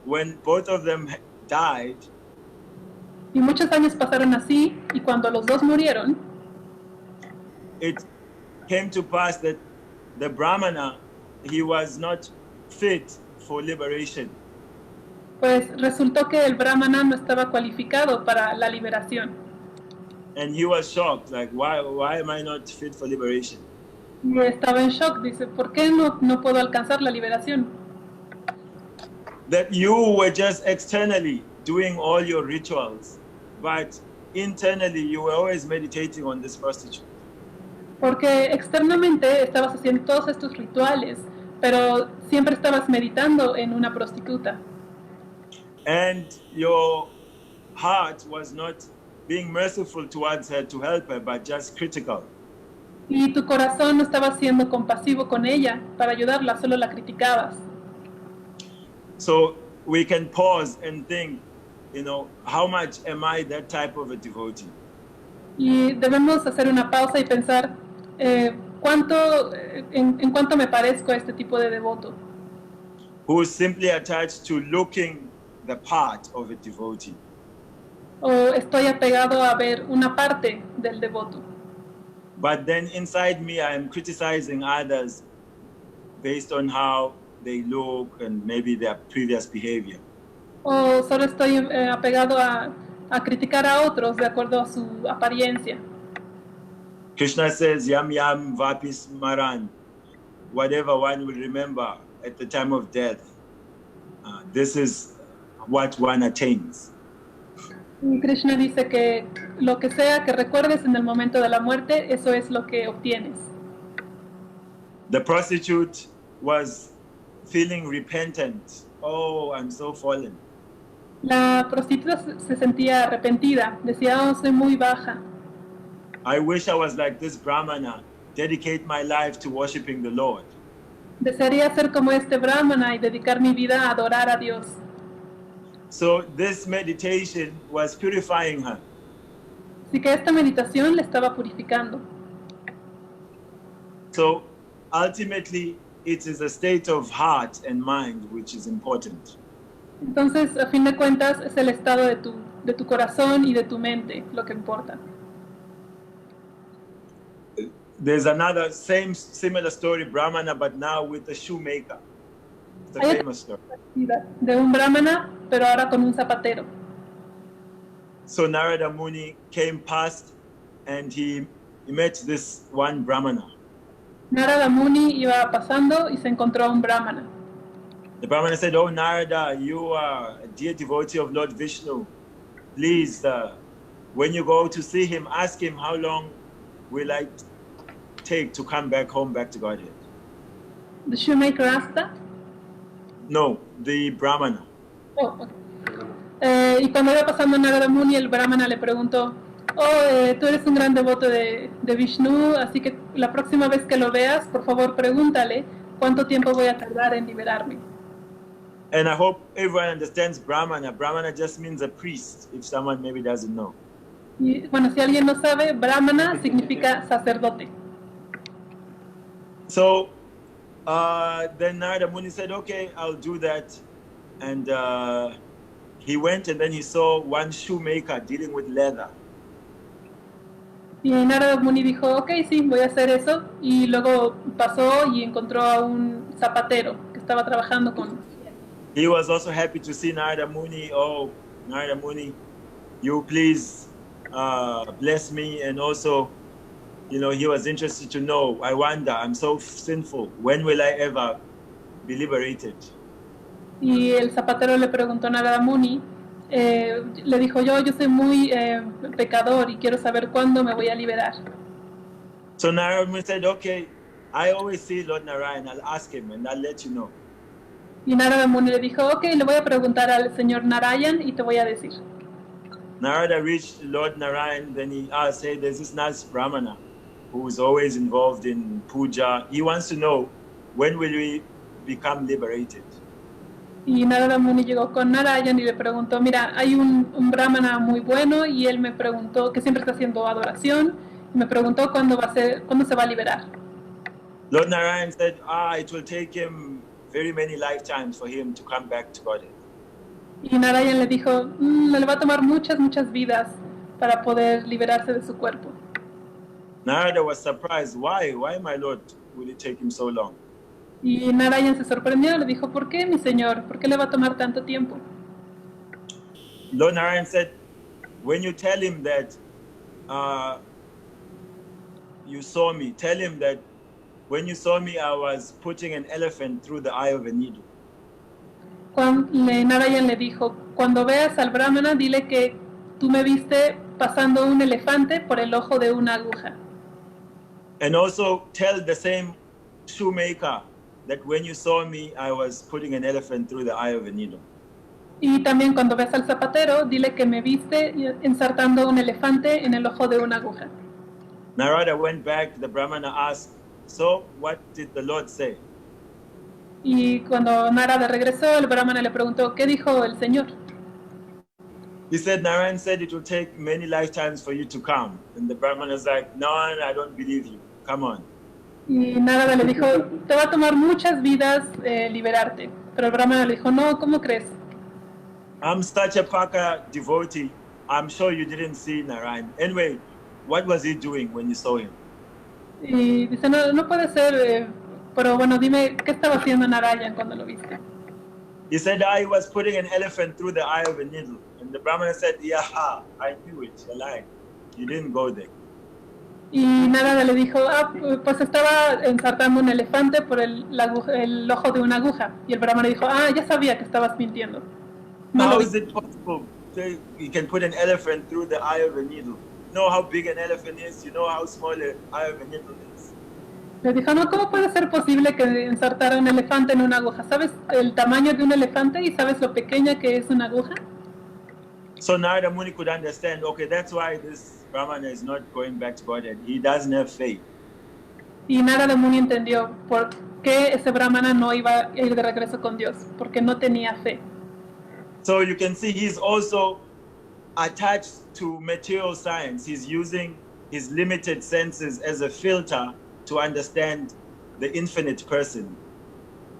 when both of them died, y muchos años pasaron así y cuando los dos murieron, it came to pass that the Brahmana, he was not fit for liberation. Pues resultó que el brahmana no estaba cualificado para la liberación. And he was shocked, like, why am I not fit for liberation? Y estaba en shock, dice, ¿por qué no puedo alcanzar la liberación? That you were just externally doing all your rituals, but internally you were always meditating on this prostitute. Porque externamente estabas haciendo todos estos rituales, pero siempre estabas meditando en una prostituta. And your heart was not being merciful towards her to help her, but just critical. Y tu corazón no estaba siendo compasivo con ella para ayudarla, solo la criticabas. So we can pause and think, how much am I that type of a devotee? Y debemos hacer una pausa y pensar, en cuánto me parezco a este tipo de devoto. Who is simply attached to looking the part of a devotee. O estoy apegado a ver una parte del devoto. But then inside me, I am criticizing others based on how they look and maybe their previous behavior. O solo estoy apegado a criticar a otros de acuerdo a su apariencia. Krishna says, yam yam vapis maran, whatever one will remember at the time of death, this is what one attains. Y Krishna dice que lo que sea que recuerdes en el momento de la muerte, eso es lo que obtienes. The prostitute was feeling repentant. Oh, I'm so fallen. La prostituta se sentía arrepentida, decía, oh, soy muy baja. I wish I was like this Brahmana, dedicate my life to worshiping the Lord. Desearía ser como este brahmana y dedicar mi vida a adorar a Dios. So this meditation was purifying her. Así que esta meditación le estaba purificando. So ultimately, it is a state of heart and mind which is important. Entonces, a fin de cuentas, es el estado de tu corazón y de tu mente lo que importa. There's another similar story, Brahmana, but now with a shoemaker. It's a famous story. De un brahmana, pero ahora con un zapatero. So Narada Muni came past and he met this one Brahmana. Narada Muni iba pasando y se encontró a un brahmana. The Brahmana said, oh Narada, you are a dear devotee of Lord Vishnu. Please, when you go to see him, ask him how long will I take to come back home, back to Godhead. The shoemaker asked that? No, the Brahmana. Oh, okay. Y cuando iba pasando Narada Muni, el brahmana le preguntó, tú eres un gran devoto de Vishnu, así que la próxima vez que lo veas, por favor pregúntale cuánto tiempo voy a tardar en liberarme. And I hope everyone understands Brahmana. Brahmana just means a priest, if someone maybe doesn't know. Y bueno, si alguien no sabe, brahmana significa sacerdote. So then Narada Muni said, okay, I'll do that. And he went and then he saw one shoemaker dealing with leather. Y Narada Muni dijo, ok, sí, voy a hacer eso. Y luego pasó y encontró a un zapatero que estaba trabajando con... He was also happy to see Narada Muni. Oh, Narada Muni, you please bless me. And also, he was interested to know, I wonder, I'm so sinful. When will I ever be liberated? Y el zapatero le preguntó a Narada Muni, le dijo, yo soy muy pecador y quiero saber cuándo me voy a liberar. So Narada Muni said, okay, I always see Lord Narayan, I'll ask him and I'll let you know. Y Narada Muni le dijo, ok, le voy a preguntar al señor Narayan y te voy a decir. Narada reached Lord Narayan, then he asked, hey, there's this nice Brahmana. who's always involved in puja, he wants to know, when will we become liberated? Y Narada Muni llegó con Narayan y le preguntó, mira, hay un brahmana muy bueno y él me preguntó, que siempre está haciendo adoración, y me preguntó cuándo se va a liberar. Lord Narayan said, it will take him very many lifetimes for him to come back to Godhead. Y Narayan le dijo, le va a tomar muchas vidas para poder liberarse de su cuerpo. Narada was surprised. Why, my Lord, will it take him so long? Y Narayan se sorprendió, le dijo, ¿por qué, mi señor? ¿Por qué le va a tomar tanto tiempo? Lord Narayan said, when you tell him that you saw me, tell him that when you saw me, I was putting an elephant through the eye of a needle. Narayan le dijo, cuando veas al brahmana, dile que tú me viste pasando un elefante por el ojo de una aguja. And also tell the same shoemaker that when you saw me, I was putting an elephant through the eye of a needle. Y también cuando ves al zapatero, dile que me viste ensartando un elefante en el ojo de una aguja. Narada went back, the brahmana asked, so what did the Lord say? Y cuando Narada regresó, el brahmana le preguntó, ¿qué dijo el Señor? He said, Narayan said it will take many lifetimes for you to come. And the brahmana is like, no, I don't believe you. Come on. Y Narada le dijo, te va a tomar muchas vidas liberarte. Pero el brahmana le dijo, no, ¿cómo crees? I'm such a Paka devotee. I'm sure you didn't see Narayan. Anyway, what was he doing when you saw him? Y dice, no puede ser, pero bueno, dime, ¿qué estaba haciendo Narayan cuando lo viste? He said, he was putting an elephant through the eye of a needle. And the brahmana said, yeah, I knew it, you're lying. You didn't go there. Y Narada le dijo, pues estaba ensartando un elefante por el ojo de una aguja. Y el brahmana dijo, ya sabía que estabas mintiendo. No, how is it possible that you can put an elephant through the eye of a needle? You know how big an elephant is, you know how small an eye of a needle is. Le dijo, no, ¿cómo puede ser posible que ensartara un elefante en una aguja? ¿Sabes el tamaño de un elefante y sabes lo pequeña que es una aguja? So Narada Muni could understand, okay, that's why this brahmana is not going back to Godhead. He doesn't have faith. Y Narada Muni entendió por qué ese brahmana no iba a ir de regreso con Dios, porque no tenía fe. So you can see he's also attached to material science. He's using his limited senses as a filter to understand the infinite person.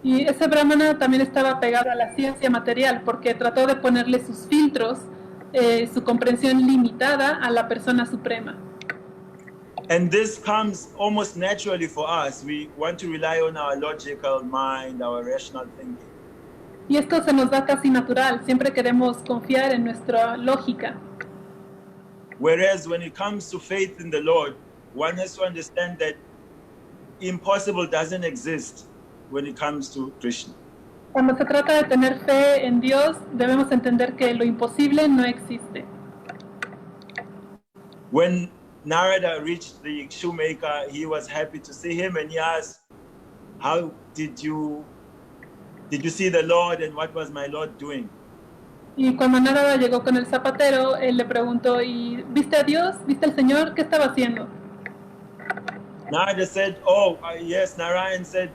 Y ese brahmana también estaba pegado a la ciencia material porque trató de ponerle sus filtros, su comprensión limitada a la persona suprema. And this comes almost naturally for us. We want to rely on our logical mind, our rational thinking. Y esto se nos da casi natural, siempre queremos confiar en nuestra lógica. Whereas when it comes to faith in the Lord, one has to understand that impossible doesn't exist when it comes to Krishna. Cuando se trata de tener fe en Dios, debemos entender que lo imposible no existe. When Narada reached the shoemaker, he was happy to see him and he asked, how did you see the Lord and what was my Lord doing? Y cuando Narada llegó con el zapatero, él le preguntó, ¿y viste a Dios? ¿Viste al Señor? ¿Qué estaba haciendo? Narada said, yes, Narayan said,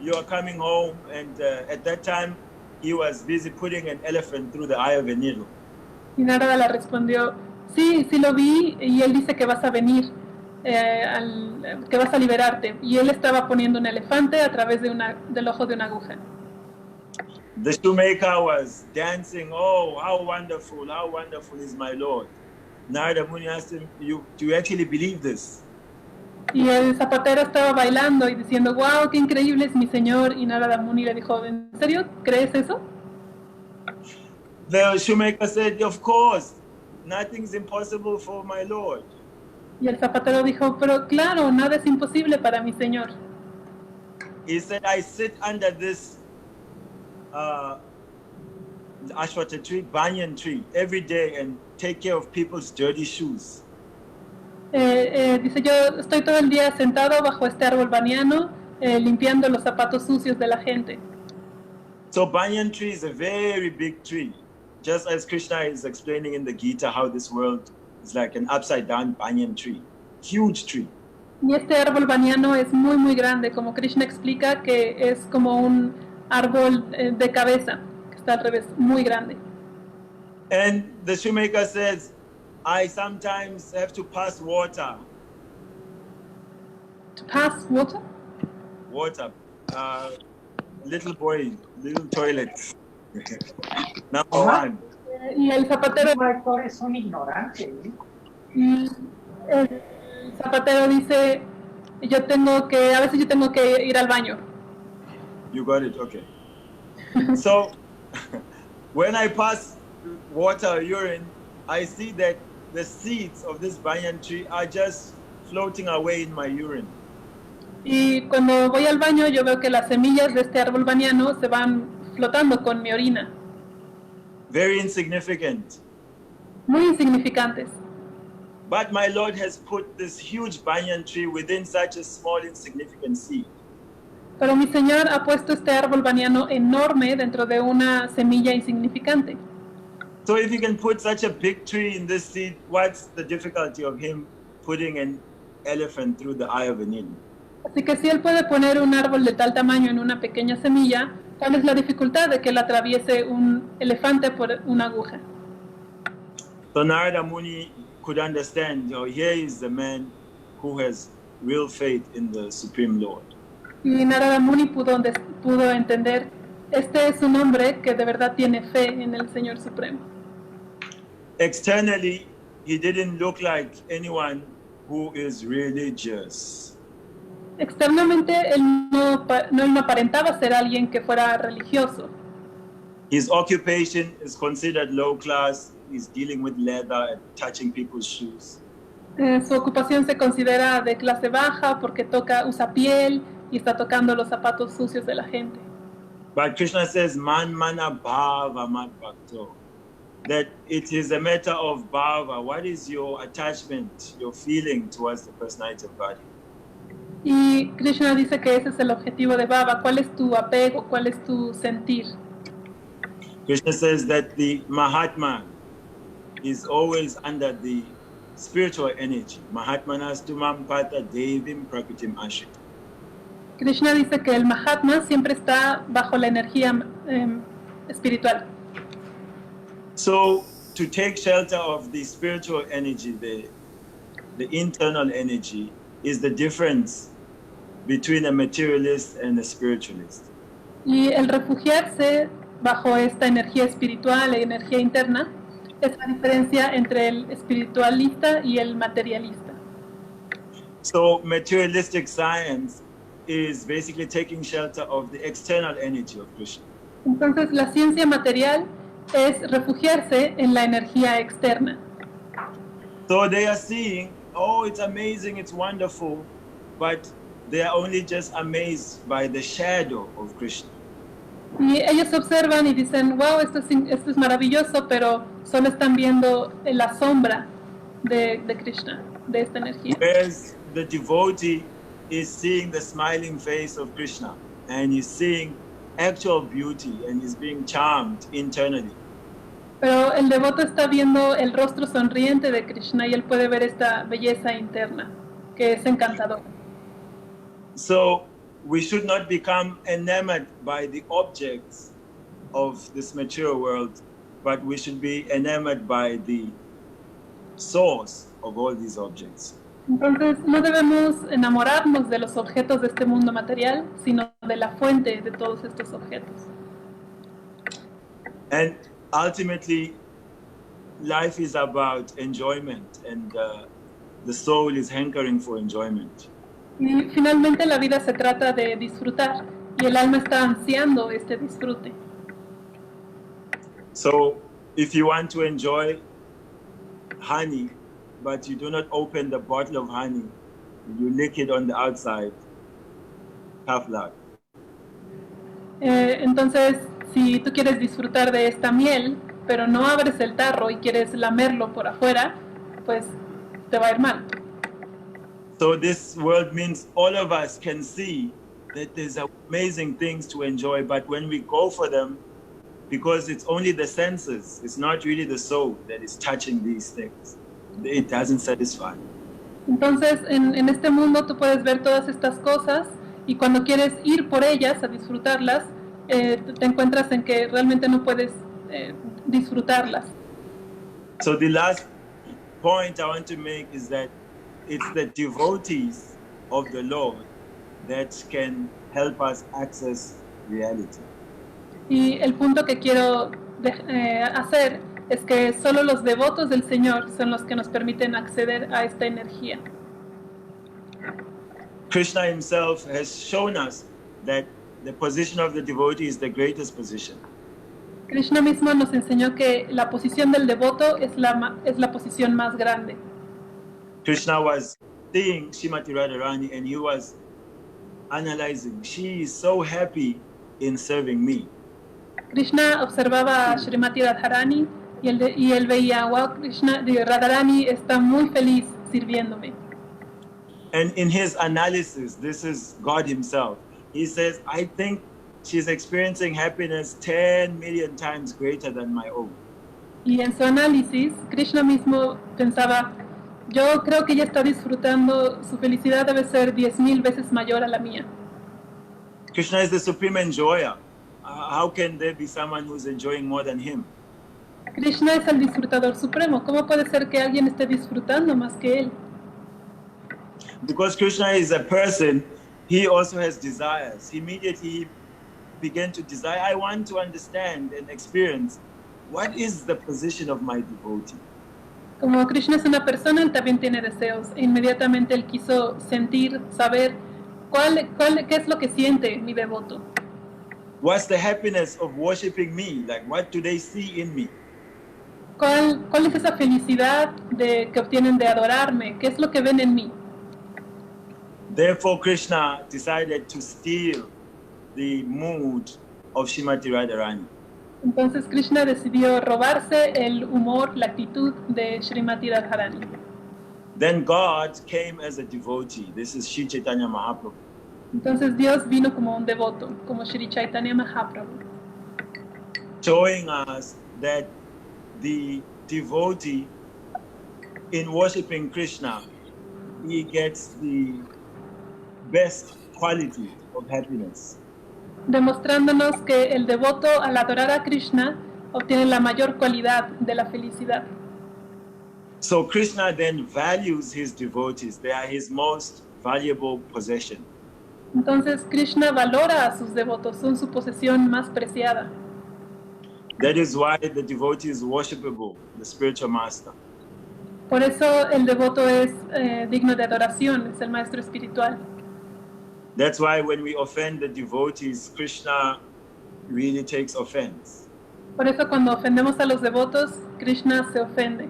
you are coming home. And at that time, he was busy putting an elephant through the eye of a needle. Y Narada le respondió, sí lo vi, y él dice que vas a venir, que vas a liberarte. Y él estaba poniendo un elefante a través del ojo de una aguja. The shoemaker was dancing, how wonderful is my Lord. Narada Muni asked him, do you actually believe this? Y el zapatero estaba bailando y diciendo, wow, qué increíble es mi Señor. Y Narada Muni le dijo, ¿en serio crees eso? The shoemaker said, of course, nothing's impossible for my Lord. Y el zapatero dijo, pero claro, nada es imposible para mi Señor. He said, I sit under this ashwata tree, banyan tree, every day and take care of people's dirty shoes. Dice, yo estoy todo el día sentado bajo este árbol baniano, limpiando los zapatos sucios de la gente. So banyan tree is a very big tree. Just as Krishna is explaining in the Gita how this world is like an upside down banyan tree. Huge tree. Y este árbol baniano es muy, muy grande, como Krishna explica que es como un árbol de cabeza, que está al revés, muy grande. And the shoemaker says, I sometimes have to pass water. To pass water? Water. Little boy, little toilet. Number one. Y el zapatero, Son ignorantes. y el zapatero dice, a veces yo tengo que ir al baño. You got it, okay. So when I pass water or urine, I see that the seeds of this banyan tree are just floating away in my urine. Y cuando voy al baño yo veo que las semillas de este árbol baniano se van flotando con mi orina. Very insignificant. Muy insignificantes. But my Lord has put this huge banyan tree within such a small insignificant seed. Pero mi Señor ha puesto este árbol baniano enorme dentro de una semilla insignificante. So if he can put such a big tree in this seed, what's the difficulty of him putting an elephant through the eye of a needle? Así que si Él puede poner un árbol de tal tamaño en una pequeña semilla, ¿cuál es la dificultad de que Él atraviese un elefante por una aguja? So Narada Muni could understand, here is the man who has real faith in the Supreme Lord. Y Narada Muni pudo entender, este es un hombre que de verdad tiene fe en el Señor Supremo. Externally, he didn't look like anyone who is religious. Externamente, él no aparentaba ser alguien que fuera religioso. His occupation is considered low class. He's dealing with leather and touching people's shoes. Su ocupación se considera de clase baja porque usa piel y está tocando los zapatos sucios de la gente. But Krishna says, man mana bhava mad bhakto. That it is a matter of bhava. What is your attachment, your feeling towards the personality of God? Y Krishna dice que ese es el objetivo de Baba. ¿Cuál es tu apego? ¿Cuál es tu sentir? Krishna says that the Mahatma is always under the spiritual energy. Mahatmanastumam pata devim prakritim ashit. Krishna dice que el Mahatma siempre está bajo la energía espiritual. So to take shelter of the spiritual energy, the internal energy, is the difference between a materialist and a spiritualist. Y el refugiarse bajo esta energía espiritual e energía interna es la diferencia entre el espiritualista y el materialista. So materialistic science is basically taking shelter of the external energy of Krishna. Entonces la ciencia material es refugiarse en la energía externa. So they are seeing, oh, it's amazing, it's wonderful, but they are only just amazed by the shadow of Krishna. Y ellos observan y dicen, wow, esto es maravilloso, pero solo están viendo la sombra de Krishna, de esta energía. Whereas the devotee is seeing the smiling face of Krishna, and he's seeing actual beauty, and he's being charmed internally. Pero el devoto está viendo el rostro sonriente de Krishna y él puede ver esta belleza interna, que es encantadora. So we should not become enamored by the objects of this material world, but we should be enamored by the source of all these objects. Entonces no debemos enamorarnos de los objetos de este mundo material, sino de la fuente de todos estos objetos. And ultimately, life is about enjoyment, and the soul is hankering for enjoyment. Y finalmente la vida se trata de disfrutar y el alma está ansiando este disfrute. So if you want to enjoy honey, but you do not open the bottle of honey, you lick it on the outside, tough luck. Entonces, si tú quieres disfrutar de esta miel, pero no abres el tarro y quieres lamerlo por afuera, pues te va a ir mal. So this world means all of us can see that there's amazing things to enjoy, but when we go for them, because it's only the senses, it's not really the soul that is touching these things, it doesn't satisfy. Entonces, en este mundo tú puedes ver todas estas cosas y cuando quieres ir por ellas a disfrutarlas, te encuentras en que realmente no puedes disfrutarlas. So the last point I want to make is that it's the devotees of the Lord that can help us access reality. Y el punto que quiero hacer es que solo los devotos del Señor son los que nos permiten acceder a esta energía. Krishna himself has shown us that the position of the devotee is the greatest position. Krishna mismo nos enseñó que la posición del devoto es la posición más grande. Krishna was seeing Srimati Radharani and he was analyzing, she is so happy in serving me. Krishna observaba a Srimati Radharani y él veía, wow, Radharani está muy feliz sirviéndome. And in his analysis, this is God himself. He says, I think she's experiencing happiness 10 million times greater than my own. Y en su análisis, Krishna mismo pensaba, yo creo que ella está disfrutando, su felicidad debe ser 10,000 veces mayor a la mía. Krishna is the supreme enjoyer. How can there be someone who's enjoying more than him? Krishna es el disfrutador supremo. ¿Cómo puede ser que alguien esté disfrutando más que él? Because Krishna is a person, he also has desires. Immediately he began to desire, I want to understand and experience what is the position of my devotee. Como Krishna es una persona, él también tiene deseos. E inmediatamente él quiso sentir, saber qué es lo que siente mi devoto. What's the happiness of worshiping me? Like, what do they see in me? ¿Cuál es esa felicidad que obtienen de adorarme? ¿Qué es lo que ven en mí? Therefore, Krishna decided to steal the mood of Srimati Radharani. Entonces Krishna decidió robarse el humor, la actitud de Srimati Radharani. Then God came as a devotee. This is Sri Chaitanya Mahaprabhu. Entonces Dios vino como un devoto, como Sri Chaitanya Mahaprabhu, showing us that the devotee in worshiping Krishna, he gets the best quality of happiness. demostrándonos que el devoto al adorar a Krishna obtiene la mayor cualidad de la felicidad. So Krishna then values his devotees. They are his most valuable possession. Entonces Krishna valora a sus devotos, son su posesión más preciada. That is why the devotee is worshipable, the spiritual master. Por eso el devoto es digno de adoración, es el maestro espiritual. That's why when we offend the devotees, Krishna really takes offense. Por eso cuando ofendemos a los devotos, Krishna se ofende.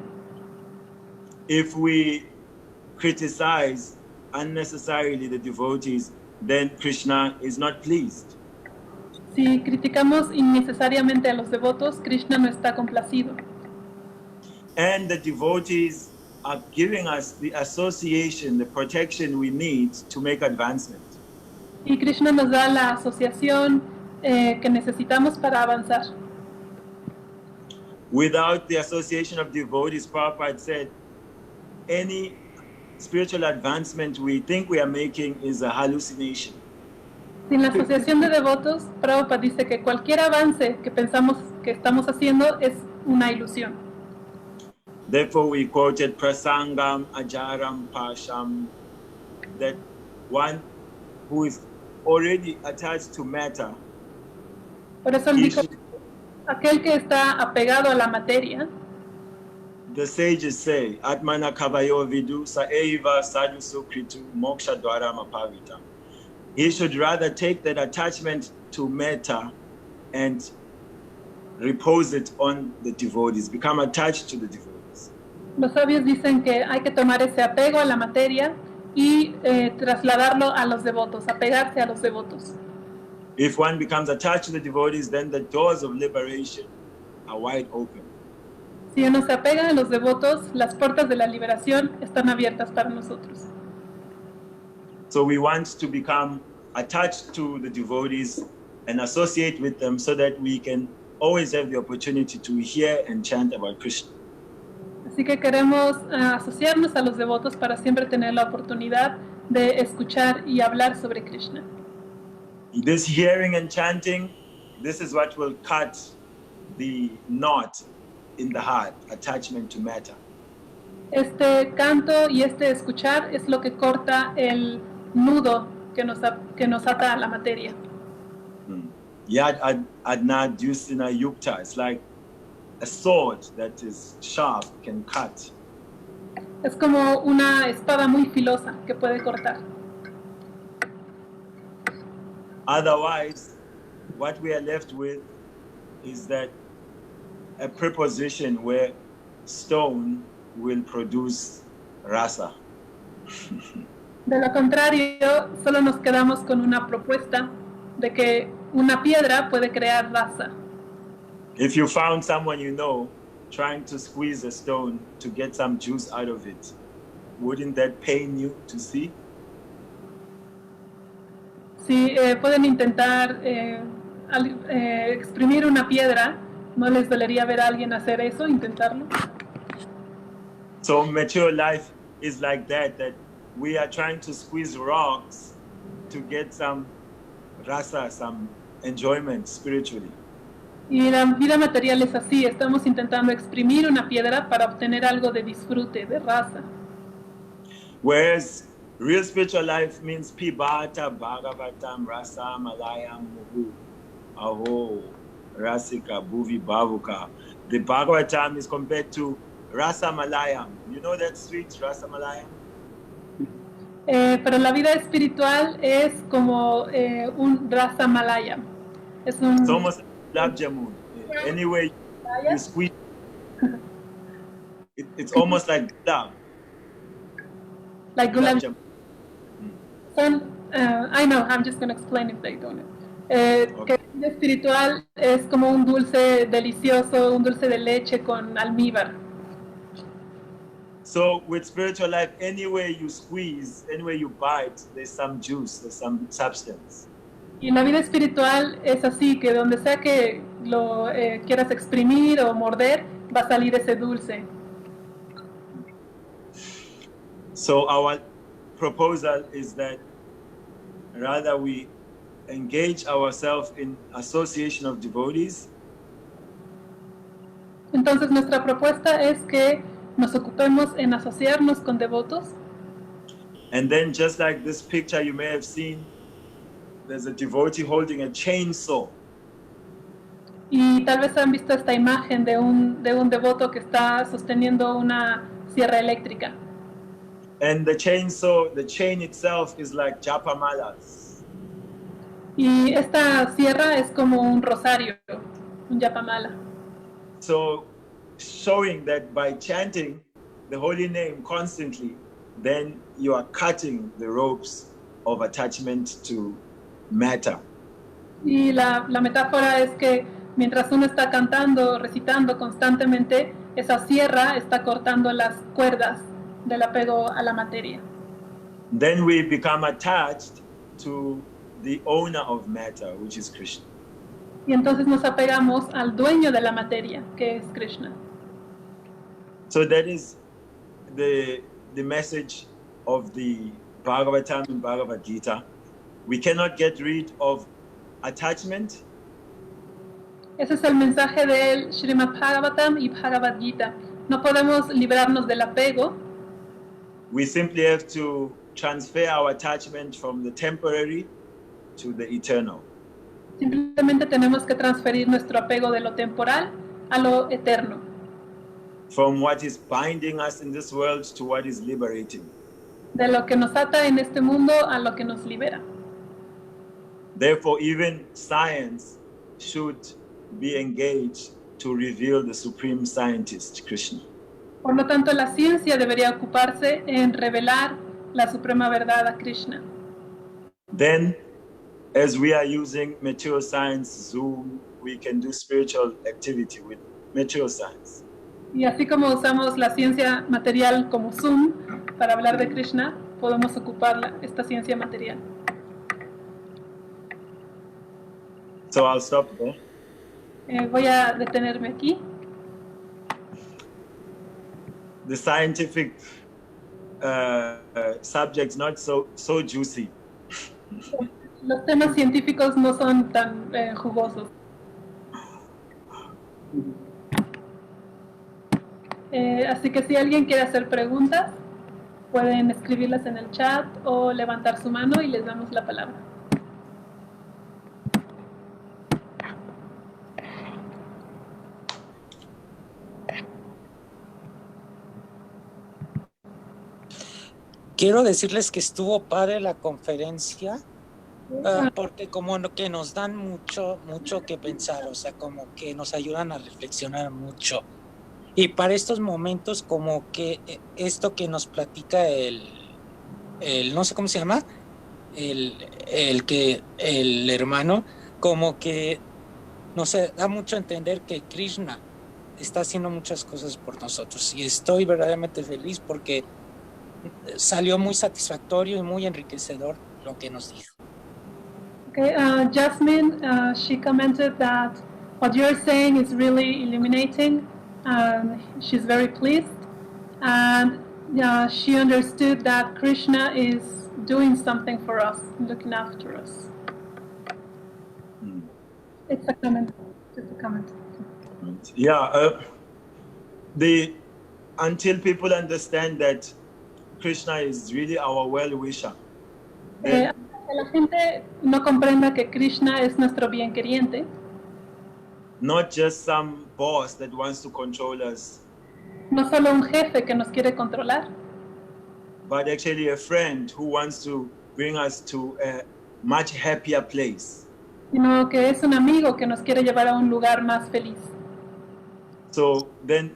If we criticize unnecessarily the devotees, then Krishna is not pleased. Si criticamos innecesariamente a los devotos, Krishna no está complacido. And the devotees are giving us the association, the protection we need to make advancement. Y Krishna nos da la asociación que necesitamos para avanzar. Without the association of devotees, Prabhupada said, any spiritual advancement we think we are making is a hallucination. Sin la asociación de devotos, Prabhupada dice que cualquier avance que pensamos que estamos haciendo es una ilusión. Therefore, we quoted Prasangam Ajaram Pasham, that one who is already attached to matter, Por eso él dijo, aquel que está apegado a la materia, the sages say, Atmana Kavayo Vidu Saeva Sadhu Sukritu Moksha Dwarama Pavita. He should rather take that attachment to matter and repose it on the devotees, become attached to the devotees. los sabios dicen que hay que tomar ese apego a la materia y trasladarlo a los devotos, apegarse a los devotos. If one becomes attached to the devotees, then the doors of liberation are wide open. Si uno se apega a los devotos, las puertas de la liberación están abiertas para nosotros. So we want to become attached to the devotees and associate with them so that we can always have the opportunity to hear and chant about Krishna. Así que queremos asociarnos a los devotos para siempre tener la oportunidad de escuchar y hablar sobre Krishna. This hearing and chanting, this is what will cut the knot in the heart, attachment to matter. Este canto y este escuchar es lo que corta el nudo que nos ata a la materia. Yad adna dusina yukta. It's like a sword that is sharp, can cut. Es como una espada muy filosa que puede cortar. Otherwise, what we are left with is that a preposition where stone will produce rasa. De lo contrario, solo nos quedamos con una propuesta de que una piedra puede crear rasa. If you found someone you know trying to squeeze a stone to get some juice out of it, wouldn't that pain you to see? Si pueden intentar exprimir una piedra, ¿no les dolería ver a alguien hacer eso, intentarlo? So mature life is like that we are trying to squeeze rocks to get some rasa, some enjoyment spiritually. Y la vida material es así, estamos intentando exprimir una piedra para obtener algo de disfrute, de rasa. Whereas real spiritual life means pibata, bhagavatam, rasa, malayam, muhu, aho, rasika, bhuvi, bhavuka. The bhagavatam is compared to rasa malayam. You know that sweet rasa malayam? Pero la vida espiritual es como un rasa malaya. Es un... It's almost like lab jamun. Anyway, you squeeze. It's almost like lab. Like gulab jamun. I know, I'm just going to explain if they don't know. Que la vida espiritual es como un dulce delicioso, un dulce de leche con almíbar. So with spiritual life, anywhere you squeeze, anywhere you bite, there's some juice, there's some substance. Y la vida espiritual es así, que donde sea que lo quieras exprimir o morder, va a salir ese dulce. So our proposal is that rather we engage ourselves in association of devotees. Entonces nuestra propuesta es que nos ocupemos en asociarnos con devotos. And then just like this picture you may have seen, there's a devotee holding a chainsaw. Y tal vez han visto esta imagen de un devoto que está sosteniendo una sierra eléctrica. And the chainsaw, the chain itself is like japamalas. Y esta sierra es como un rosario, un yapamala. So showing that by chanting the holy name constantly, then you are cutting the ropes of attachment to matter. Y la metáfora es que mientras uno está cantando, recitando constantemente, esa sierra está cortando las cuerdas del apego a la materia. Then we become attached to the owner of matter, which is Krishna. Y entonces nos apegamos al dueño de la materia, que es Krishna. So that is the message of the Bhagavatam and Bhagavad Gita. We cannot get rid of attachment. Ese es el mensaje del Srimad Bhagavatam y Bhagavad Gita. No podemos librarnos del apego. We simply have to transfer our attachment from the temporary to the eternal. Simplemente tenemos que transferir nuestro apego de lo temporal a lo eterno. From what is binding us in this world to what is liberating. De lo que nos ata en este mundo a lo que nos libera. Therefore, even science should be engaged to reveal the supreme scientist, Krishna. Por lo tanto, la ciencia debería ocuparse en revelar la suprema verdad a Krishna. Then, as we are using material science, Zoom, we can do spiritual activity with material science. Y así como usamos la ciencia material como Zoom para hablar de Krishna, podemos ocupar esta ciencia material. So I'll stop there. Voy a detenerme aquí. the scientific subjects not so juicy. Los temas científicos no son tan jugosos. Así que si alguien quiere hacer preguntas, pueden escribirlas en el chat o levantar su mano y les damos la palabra. Quiero decirles que estuvo padre la conferencia, porque como que nos dan mucho que pensar, o sea, como que nos ayudan a reflexionar mucho. Y para estos momentos, como que esto que nos platica el no sé cómo se llama, el hermano, como que nos da mucho a entender que Krishna está haciendo muchas cosas por nosotros. Y estoy verdaderamente feliz porque salió muy satisfactorio y muy enriquecedor lo que nos dijo. Okay, Jasmine, she commented that what you're saying is really illuminating, and she's very pleased. And she understood that Krishna is doing something for us, looking after us. It's a comment. Just a comment. Yeah, until people understand that Krishna is really our well-wisher. La gente no comprenda que Krishna es nuestro bienqueriente. Not just some boss that wants to control us. No solo un jefe que nos quiere controlar. But actually a friend who wants to bring us to a much happier place. Sino que es un amigo que nos quiere llevar a un lugar más feliz. So then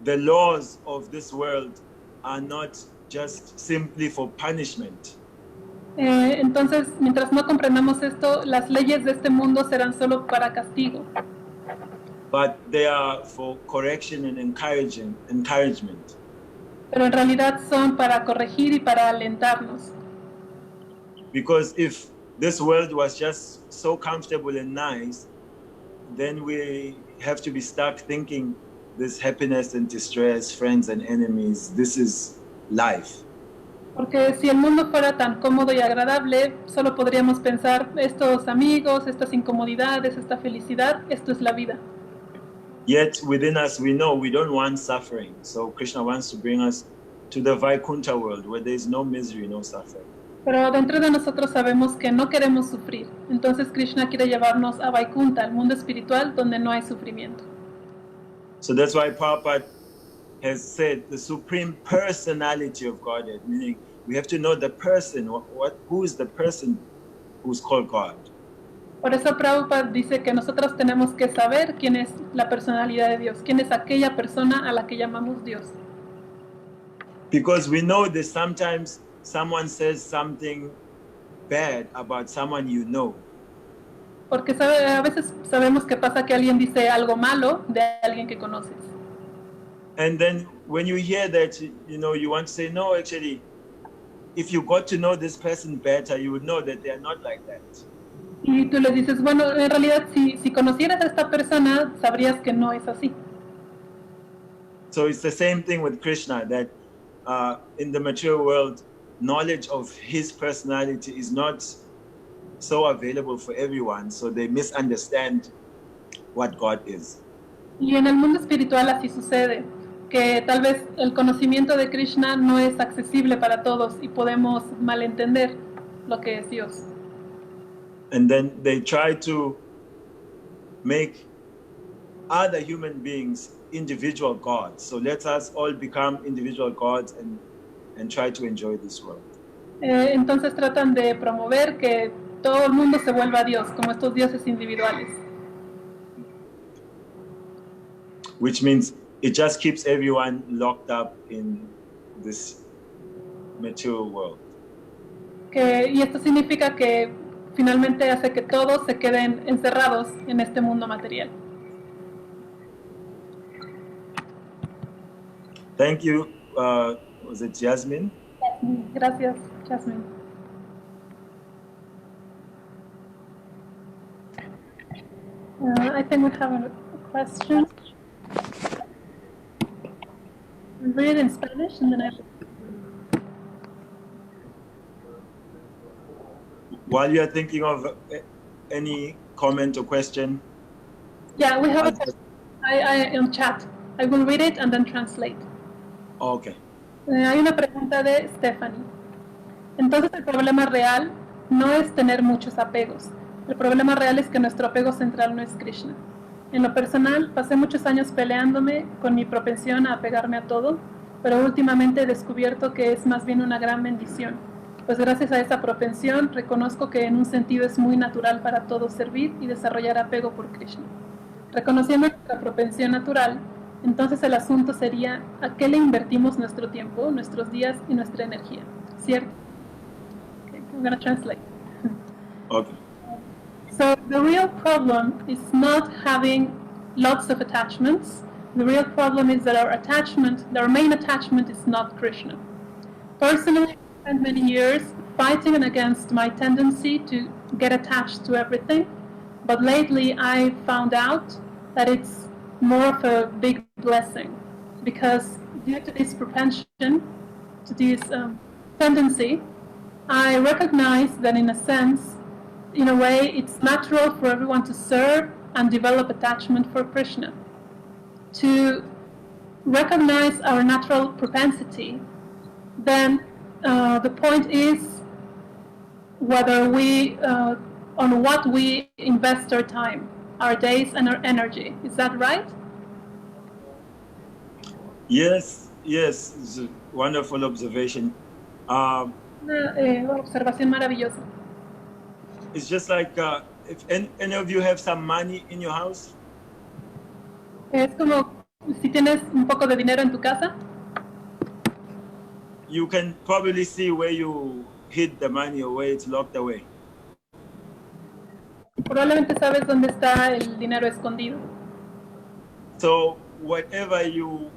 the laws of this world are not just simply for punishment. Entonces, mientras no comprendamos esto, las leyes de este mundo serán solo para castigo. But they are for correction and encouragement. Pero en realidad son para corregir y para alentarnos. Because if this world was just so comfortable and nice, then we have to be stuck thinking this happiness and distress, friends and enemies, this is life. Porque si el mundo fuera tan cómodo y agradable, solo podríamos pensar, estos amigos, estas incomodidades, esta felicidad, esto es la vida. Yet within us we know we don't want suffering. So Krishna wants to bring us to the Vaikuntha world where there is no misery, no suffering. Pero dentro de nosotros sabemos que no queremos sufrir. Entonces Krishna quiere llevarnos a Vaikuntha, al mundo espiritual donde no hay sufrimiento. So that's why Prabhupada has said the supreme personality of Godhead, meaning we have to know the person, who is the person who's called God. Por eso Prabhupada dice que nosotros tenemos que saber quién es la personalidad de Dios, quién es aquella persona a la que llamamos Dios. Because we know that sometimes someone says something bad about someone you know. Porque a veces sabemos que pasa que alguien dice algo malo de alguien que conoces. And then when you hear that, you know, you want to say, no, actually, if you got to know this person better, you would know that they are not like that. Y tú le dices, bueno, en realidad si conocieras a esta persona, sabrías que no es así. So it's the same thing with Krishna, that in the material world, knowledge of his personality is not so available for everyone, so they misunderstand what God is. Y en el mundo espiritual así sucede, que tal vez el conocimiento de Krishna no es accesible para todos y podemos malentender lo que es Dios. And then they try to make other human beings individual gods. So let us all become individual gods and try to enjoy this world. Entonces tratan de promover que todo el mundo se vuelva a Dios, como estos dioses individuales. Which means it just keeps everyone locked up in this material world. Y esto significa que finalmente hace que todos se queden encerrados en este mundo material. Thank you. Was it Jasmine? Gracias, Jasmine. I think we have a question. read it in Spanish and then I... While you are thinking of any comment or question, Yeah, we have in chat. I will read it and then translate. okay. Hay una pregunta de Stephanie. Entonces el problema real no es tener muchos apegos. El problema real es que nuestro apego central no es Krishna. En lo personal, pasé muchos años peleándome con mi propensión a apegarme a todo, pero últimamente he descubierto que es más bien una gran bendición, pues gracias a esa propensión reconozco que en un sentido es muy natural para todos servir y desarrollar apego por Krishna. Reconociendo nuestra propensión natural, entonces el asunto sería ¿a qué le invertimos nuestro tiempo, nuestros días y nuestra energía? ¿Cierto? Okay, I'm going to translate. Okay. So the real problem is not having lots of attachments. The real problem is that our main attachment is not Krishna. Personally, I spent many years fighting against my tendency to get attached to everything, but lately I found out that it's more of a big blessing, because due to this propension, to this tendency, I recognize that in a way, it's natural for everyone to serve and develop attachment for Krishna. To recognize our natural propensity, then the point is whether on what we invest our time, our days and our energy. Is that right? Yes, it's a wonderful observation. Una observación maravillosa. It's just like if any of you have some money in your house. Es como si tienes un poco de dinero en tu casa. You can probably see where you hid the money or where it's locked away. Probablemente sabes dónde está el dinero escondido. So whatever you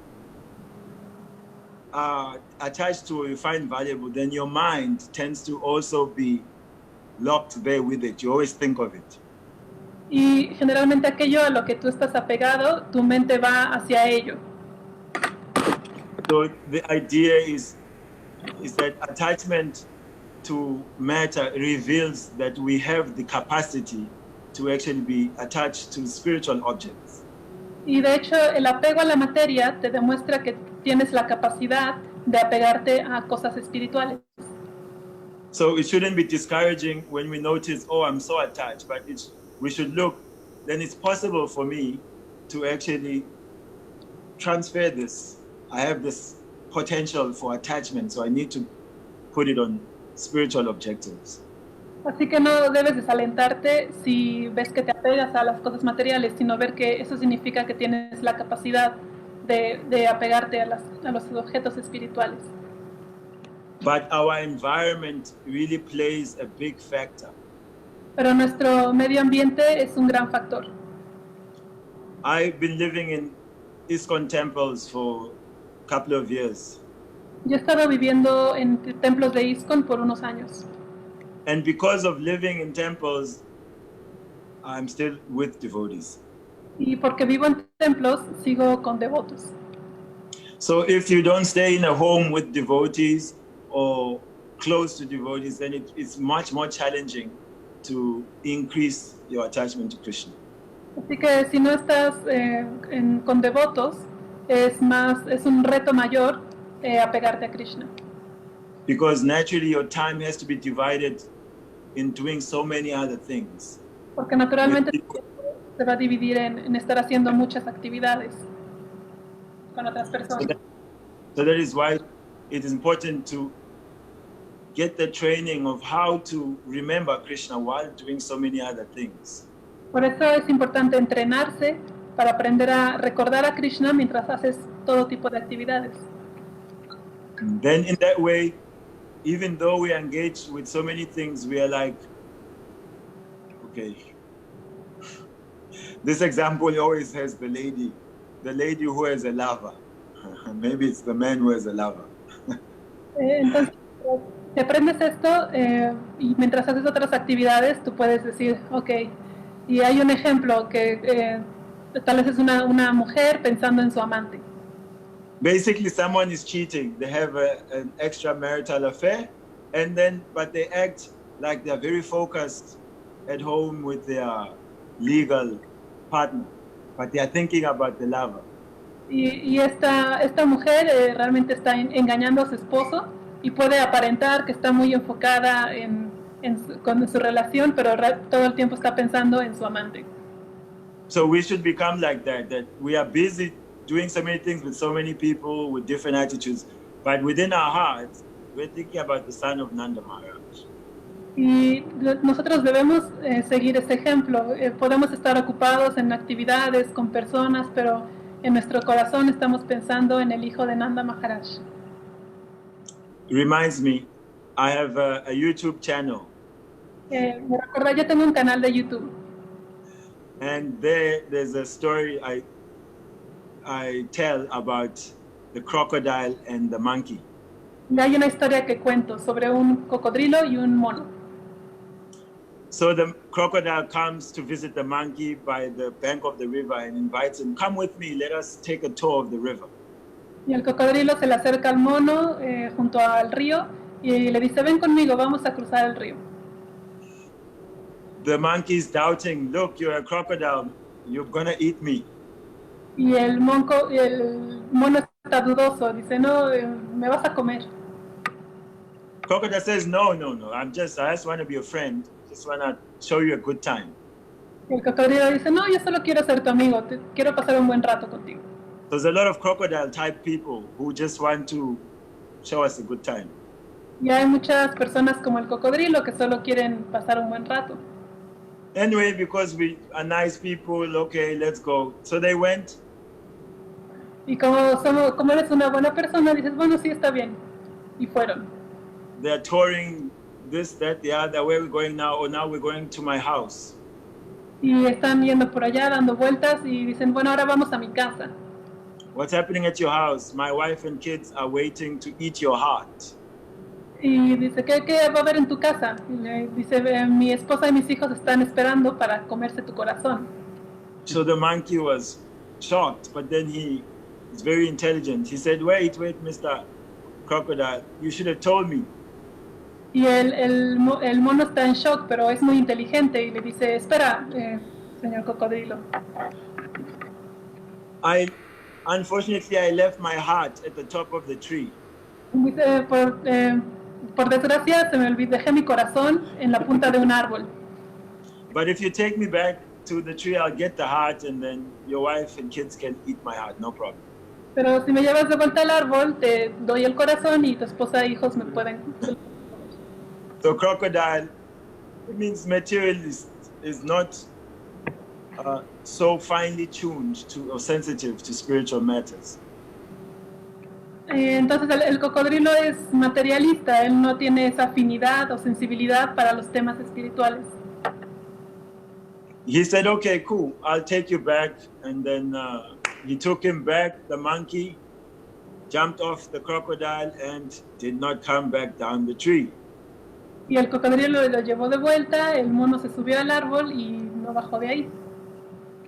are attached to or you find valuable, then your mind tends to also be locked there with it. You always think of it. Y generalmente aquello a lo que tú estás apegado, tu mente va hacia ello. So the idea is that attachment to matter reveals that we have the capacity to actually be attached to spiritual objects. Y de hecho, el apego a la materia te demuestra que tienes la capacidad de apegarte a cosas espirituales. So it shouldn't be discouraging when we notice, oh, I'm so attached, but we should look, then it's possible for me to actually transfer this. I have this potential for attachment, so I need to put it on spiritual objectives. Así que no debes desalentarte si ves que te apegas a las cosas materiales, sino ver que eso significa que tienes la capacidad de apegarte a los objetos espirituales. But our environment really plays a big factor. Pero nuestro medio ambiente es un gran factor. I've been living in ISKCON temples for a couple of years. Yo he estado viviendo en templos de ISKCON por unos años. And because of living in temples, I'm still with devotees. Y porque vivo en templos, sigo con devotos. So if you don't stay in a home with devotees or close to devotees, then it's much more challenging to increase your attachment to Krishna. Así que si no estás con devotos, es un reto mayor apegarte a Krishna. Because naturally your time has to be divided in doing so many other things. Porque naturalmente se va a dividir en estar haciendo muchas actividades con otras personas. So that is why it is important to get the training of how to remember Krishna while doing so many other things. Por eso es importante entrenarse para aprender a recordar a Krishna mientras haces todo tipo de actividades. And then in that way, even though we are engaged with so many things, we are like, okay. This example always has the lady who has a lover. Maybe it's the man who has a lover. Entonces, si aprendes esto y mientras haces otras actividades, tú puedes decir, ok, y hay un ejemplo que tal vez es una mujer pensando en su amante. Basically, someone is cheating. They have an extramarital affair, but they act like they're very focused at home with their legal partner, but they are thinking about the lover. Y esta mujer realmente está engañando a su esposo y puede aparentar que está muy enfocada con su relación, pero todo el tiempo está pensando en su amante. So we should become like that we are busy doing so many things with so many people with different attitudes, but within our hearts, we're thinking about the son of Nanda Maharaj. Y nosotros debemos seguir ese ejemplo. Podemos estar ocupados en actividades, con personas, pero en nuestro corazón estamos pensando en el hijo de Nanda Maharaj. Reminds me, I have a YouTube channel. Me recuerda, yo tengo un canal de YouTube. And there's a story I tell about the crocodile and the monkey. Y hay una historia que cuento sobre un cocodrilo y un mono. So the crocodile comes to visit the monkey by the bank of the river and invites him, come with me, let us take a tour of the river. Y el cocodrilo se le acerca al mono junto al río y le dice, ven conmigo, vamos a cruzar el río. The monkey is doubting, look, you're a crocodile, you're gonna eat me. Y el mono está dudoso, dice, no, me vas a comer. Crocodile says, no, I just want to be a friend, just want to show you a good time. El cocodrilo dice, no, yo solo quiero ser tu amigo, quiero pasar un buen rato contigo. There's a lot of crocodile type people who just want to show us a good time. Y hay muchas personas como el cocodrilo que solo quieren pasar un buen rato. Anyway, because we are nice people, okay, let's go. So they went. Y como eres una buena persona, dices, bueno, sí, está bien. Y fueron. They're touring this, that, the other. Where we're going now? Oh, now we're going to my house. Y están yendo por allá, dando vueltas, y dicen, bueno, ahora vamos a mi casa. What's happening at your house? My wife and kids are waiting to eat your heart. Y dice, ¿qué va a haber en tu casa? Y le dice, mi esposa y mis hijos están esperando para comerse tu corazón. So the monkey was shocked, but then he is very intelligent. He said, wait, Mr. Crocodile, you should have told me. Y el mono está en shock, pero es muy inteligente y le dice, espera, señor cocodrilo. Unfortunately, I left my heart at the top of the tree. Dice, por desgracia, dejé mi corazón en la punta de un árbol. But if you take me back to the tree, I'll get the heart, and then your wife and kids can eat my heart, no problem. Pero si me llevas de vuelta al árbol, te doy el corazón y tu esposa e hijos me pueden. So crocodile, it means materialist is not so finely tuned to or sensitive to spiritual matters. Entonces el cocodrilo es materialista, él no tiene esa afinidad o sensibilidad para los temas espirituales. He said, okay, cool, I'll take you back. And then he took him back. The monkey jumped off the crocodile and did not come back down the tree. Y el cocodrilo lo llevó de vuelta, el mono se subió al árbol y no bajó de ahí.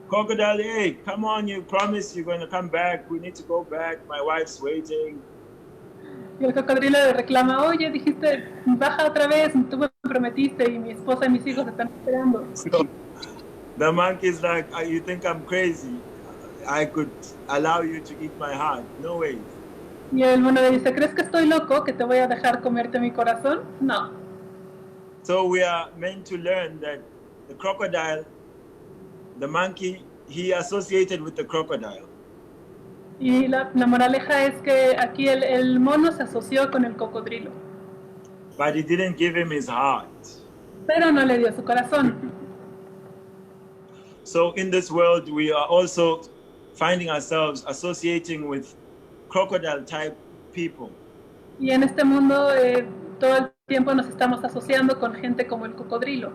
Crocodile, hey, come on, you promised you're going to come back. We need to go back. My wife's waiting. Y el cocodrilo le reclama, oye, dijiste, baja otra vez, tú me prometiste y mi esposa y mis hijos están esperando. So the monkey's like, you think I'm crazy? I could allow you to eat my heart. No way. Y el mono le dice, ¿crees que estoy loco, que te voy a dejar comerte mi corazón? No. So we are meant to learn that the crocodile, the monkey, he associated with the crocodile. Y la moraleja es que aquí el mono se asoció con el cocodrilo. But he didn't give him his heart. Pero no le dio su corazón. So in this world, we are also finding ourselves associating with crocodile type people. Y en este mundo todo el tiempo nos estamos asociando con gente como el cocodrilo.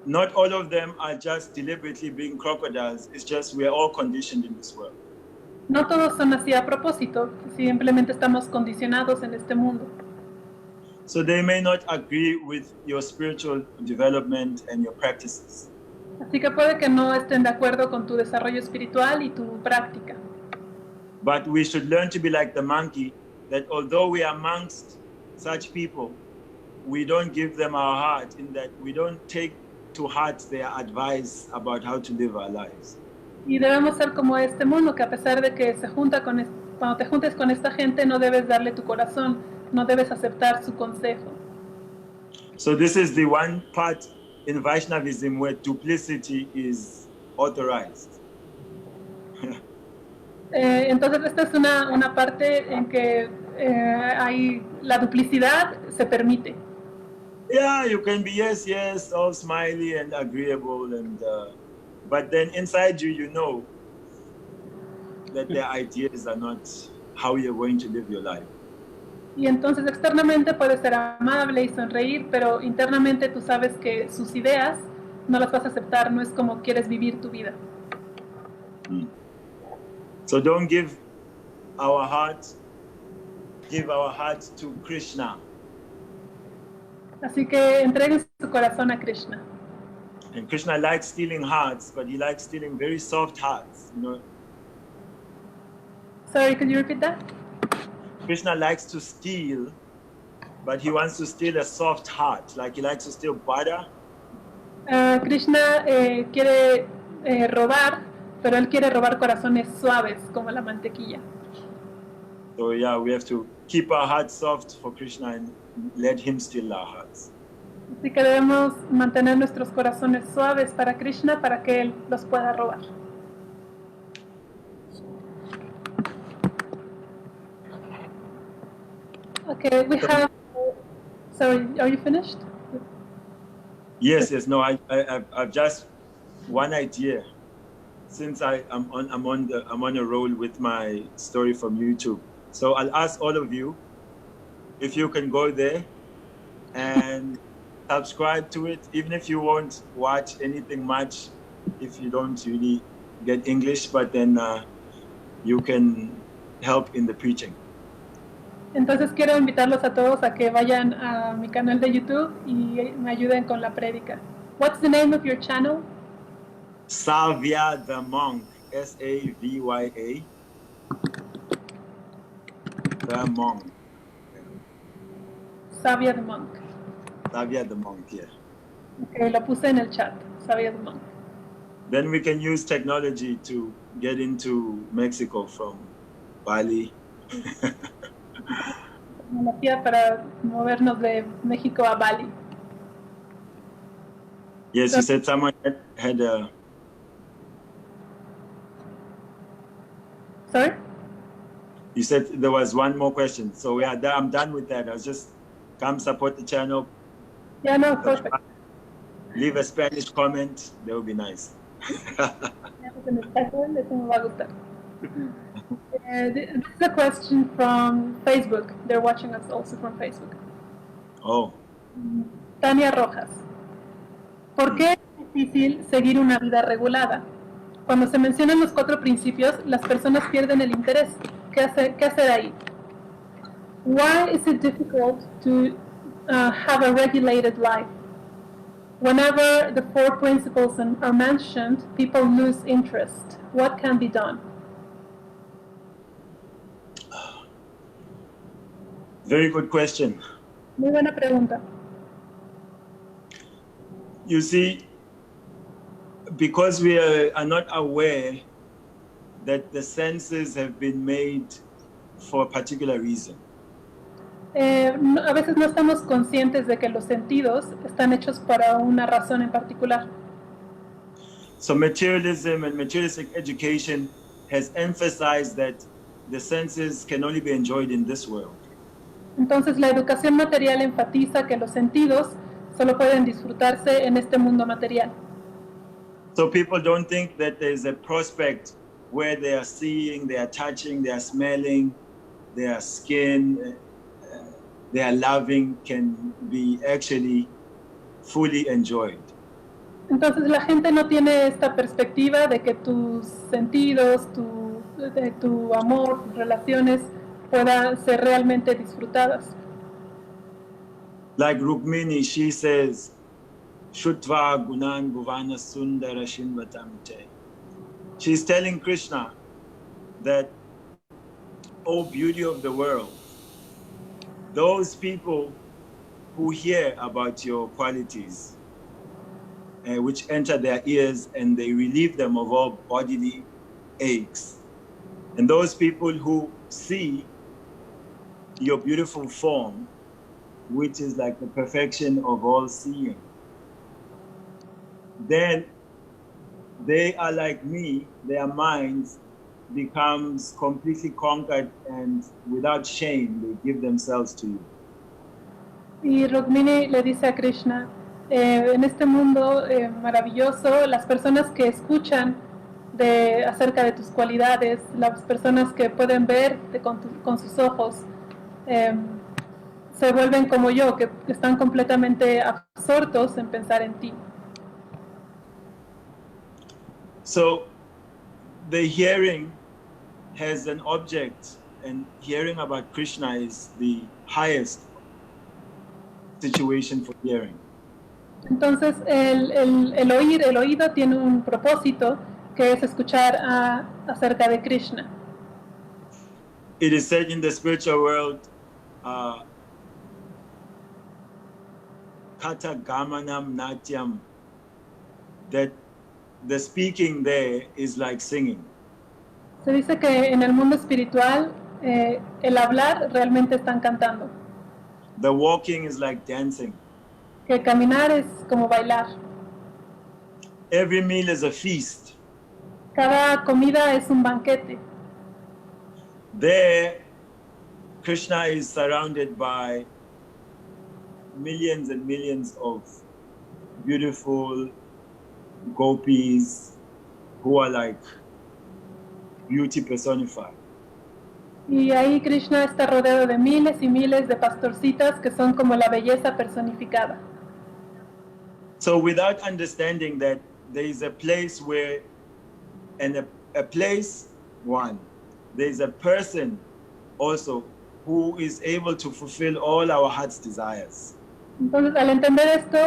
Not all of them are just deliberately being crocodiles. It's just we are all conditioned in this world. No todos son así a propósito, simplemente estamos condicionados en este mundo. So they may not agree with your spiritual development and your practices. Así que puede que no estén de acuerdo con tu desarrollo espiritual y tu práctica. But we should learn to be like the monkey, that although we are amongst such people, we don't give them our heart, in that we don't take to heart their advice about how to live our lives. Y debemos ser como este mono, que a pesar de que se junta cuando te juntes con esta gente, no debes darle tu corazón, no debes aceptar su consejo. So this is the one part in Vaishnavism where duplicity is authorized. Entonces esta es una parte en que la duplicidad se permite. Yeah, you can be yes, all smiley and agreeable, and but then inside you, you know that their ideas are not how you're going to live your life. Y entonces externamente puedes ser amable y sonreír, pero internamente tú sabes que sus ideas no las vas a aceptar, no es como quieres vivir tu vida. So don't give our heart to Krishna. Así que entreguen su corazón a Krishna. And Krishna likes stealing hearts, but he likes stealing very soft hearts. You know? Sorry, could you repeat that? Krishna likes to steal, but he wants to steal a soft heart. Like he likes to steal butter. Krishna quiere robar, pero él quiere robar corazones suaves como la mantequilla. So yeah, we have to keep our hearts soft for Krishna and let him steal our hearts. Así que debemos mantener nuestros corazones suaves para Krishna, para que él los pueda robar. Okay, we have. Sorry, are you finished? Yes. No, I've just one idea. Since I'm on a roll with my story from YouTube, so I'll ask all of you if you can go there and subscribe to it, even if you won't watch anything much, if you don't really get English, but then you can help in the preaching. Entonces quiero invitarlos a todos a que vayan a mi canal de YouTube y me ayuden con la prédica. What's the name of your channel? Savya the Monk, Savya. The Monk. Savya the Monk. Savya the Monk, yeah. Okay, lo puse en el chat. Savya the Monk. Then we can use technology to get into Mexico from Bali. Tecnología para movernos de México a Bali. Yes, you said someone had a... Sorry? You said there was one more question. So yeah, I'm done with that. I was just come support the channel. Yeah, no, perfect. Leave a Spanish comment. That would be nice. This is a question from Facebook. They're watching us also from Facebook. Oh. Tania Rojas. ¿Por qué es difícil seguir una vida regulada? Cuando se mencionan los 4 principios, las personas pierden el interés. ¿Qué hacer ahí? Why is it difficult to have a regulated life? Whenever the 4 principles are mentioned, people lose interest. What can be done? Very good question. Muy buena pregunta. You see, because we are not aware that the senses have been made for a particular reason. A veces no estamos conscientes de que los sentidos están hechos para una razón en particular. So materialism and materialistic education has emphasized that the senses can only be enjoyed in this world. Entonces la educación material enfatiza que los sentidos solo pueden disfrutarse en este mundo material. So people don't think that there's a prospect where they are seeing, they are touching, they are smelling, their skin, they are loving can be actually fully enjoyed. Entonces la gente no tiene esta perspectiva de que tus sentidos, tu amor, tus relaciones puedan ser realmente disfrutadas. Like Rukmini, she says, Shutva Gunan Bhuvana Sundara Shinvatamte. She's telling Krishna that O beauty of the world, those people who hear about your qualities, which enter their ears and they relieve them of all bodily aches. And those people who see your beautiful form, which is like the perfection of all seeing, then they are like me, their minds becomes completely conquered, and without shame they give themselves to you. Y Rukmini le dice a Krishna, en este mundo maravilloso, las personas que escuchan acerca de tus cualidades, las personas que pueden verte con sus ojos, se vuelven como yo, que están completamente absortos en pensar en ti. So the hearing has an object, and hearing about Krishna is the highest situation for hearing. Entonces el oído tiene un propósito, que es escuchar acerca de Krishna. It is said in the spiritual world, kata gamanam natyam, that the speaking there is like singing. Se dice que en el mundo espiritual el hablar realmente están cantando. The walking is like dancing. Que caminar es como bailar. Every meal is a feast. Cada comida es un banquete. There, Krishna is surrounded by millions and millions of beautiful gopis who are like beauty personified. Y ahí Krishna está rodeado de miles y miles de pastorcitas que son como la belleza personificada. So without understanding that there is a place where, and a place, one, there is a person also who is able to fulfill all our heart's desires. Entonces, al entender esto,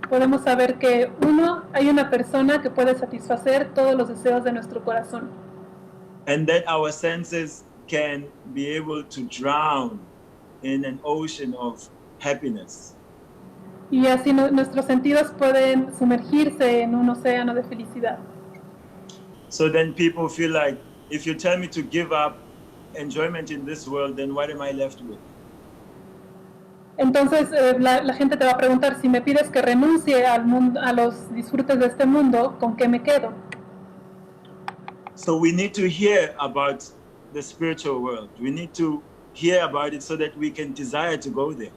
podemos saber que hay una persona que puede satisfacer todos los deseos de nuestro corazón. And that our senses can be able to drown in an ocean of happiness. Y así nuestros sentidos pueden sumergirse en un océano de felicidad. So then people feel like, if you tell me to give up enjoyment in this world, then what am I left with? Entonces la gente te va a preguntar, si me pides que renuncie al mundo, a los disfrutes de este mundo, ¿con qué me quedo? So we need to hear about the spiritual world. We need to hear about it so that we can desire to go there.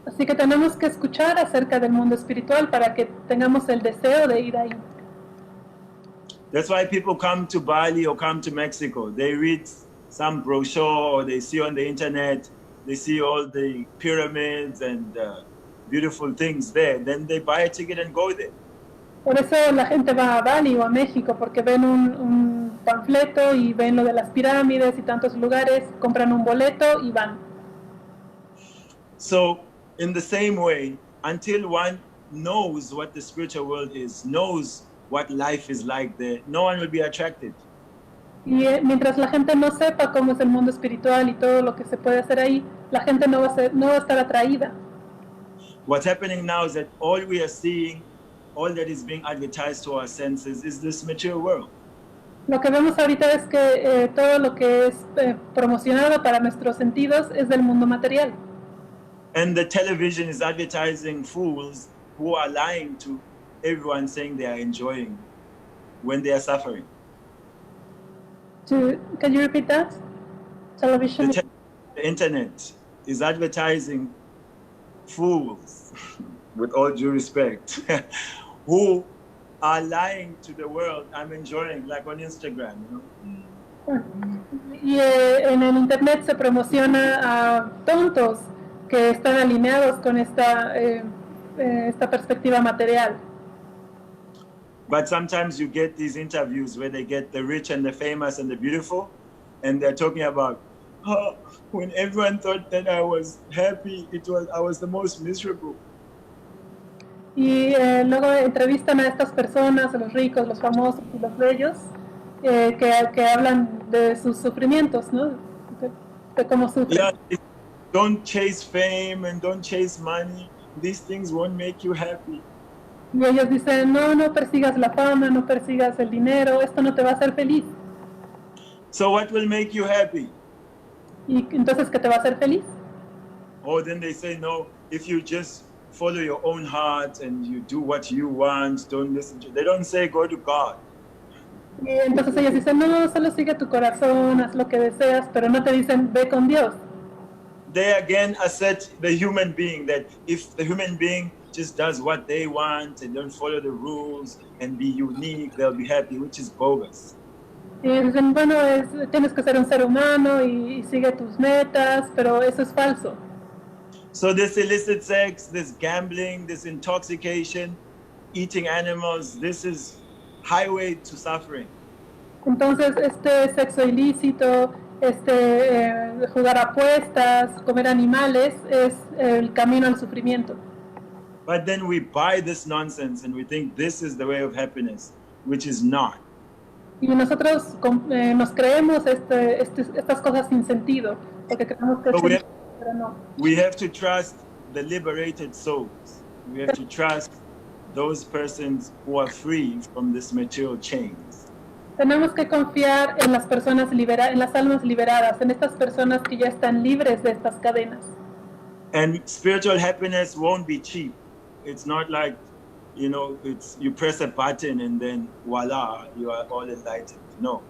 Así que tenemos que escuchar acerca del mundo espiritual para que tengamos el deseo de ir ahí. That's why people come to Bali or come to Mexico. They read some brochure or they see on the internet, they see all the pyramids and beautiful things there. Then they buy a ticket and go there. Por eso la gente va a Bali o a México, porque ven un panfleto y ven lo de las pirámides y tantos lugares, compran un boleto y van. So, in the same way, until one knows what the spiritual world is, knows what life is like there, no one will be attracted. Y mientras la gente no sepa cómo es el mundo espiritual y todo lo que se puede hacer ahí, la gente no va a estar atraída. What's happening now is that all we are seeing, all that is being advertised to our senses is this material world. Lo que vemos ahorita es que todo lo que es promocionado para nuestros sentidos es del mundo material. And the television is advertising fools who are lying to everyone, saying they are enjoying when they are suffering. Can you repeat that? Television? The internet is advertising fools, with all due respect, who are lying to the world, I'm enjoying, like on Instagram, you know? Y en el internet se promociona a tontos que están alineados con esta perspectiva material. But sometimes you get these interviews where they get the rich and the famous and the beautiful, and they're talking about, oh, when everyone thought that I was happy, I was the most miserable. Y luego entrevistan a estas personas, a los ricos, los famosos y los bellos, que hablan de sus sufrimientos, ¿no? de cómo sufren. Yeah, don't chase fame and don't chase money. These things won't make you happy. Y ellos dicen, no, no persigas la fama, no persigas el dinero, esto no te va a hacer feliz. So what will make you happy? Y entonces, ¿qué te va a hacer feliz? Or then they say, no, if you just follow your own heart and you do what you want, don't listen to, they don't say go to God. Y entonces ellos dicen, no, solo sigue tu corazón, haz lo que deseas, pero no te dicen, ve con Dios. They again assert the human being, that if the human being just does what they want and don't follow the rules and be unique, they'll be happy, which is bogus. Y dicen, bueno, tienes que ser un ser humano y sigue tus metas, pero eso es falso. So this illicit sex, this gambling, this intoxication, eating animals, this is highway to suffering. Entonces, este sexo ilícito, jugar apuestas, comer animales, es el camino al sufrimiento. But then we buy this nonsense and we think this is the way of happiness, which is not. Y nosotros nos creemos estas cosas sin sentido, porque creemos que So es pero no. we have to trust the liberated souls. We have to trust those persons who are free from this material chains. Tenemos que confiar en las personas en las almas liberadas, en estas personas que ya están libres de estas cadenas. And spiritual happiness won't be cheap. It's not like, you know, it's you press a button and then voila, you are all enlightened. No.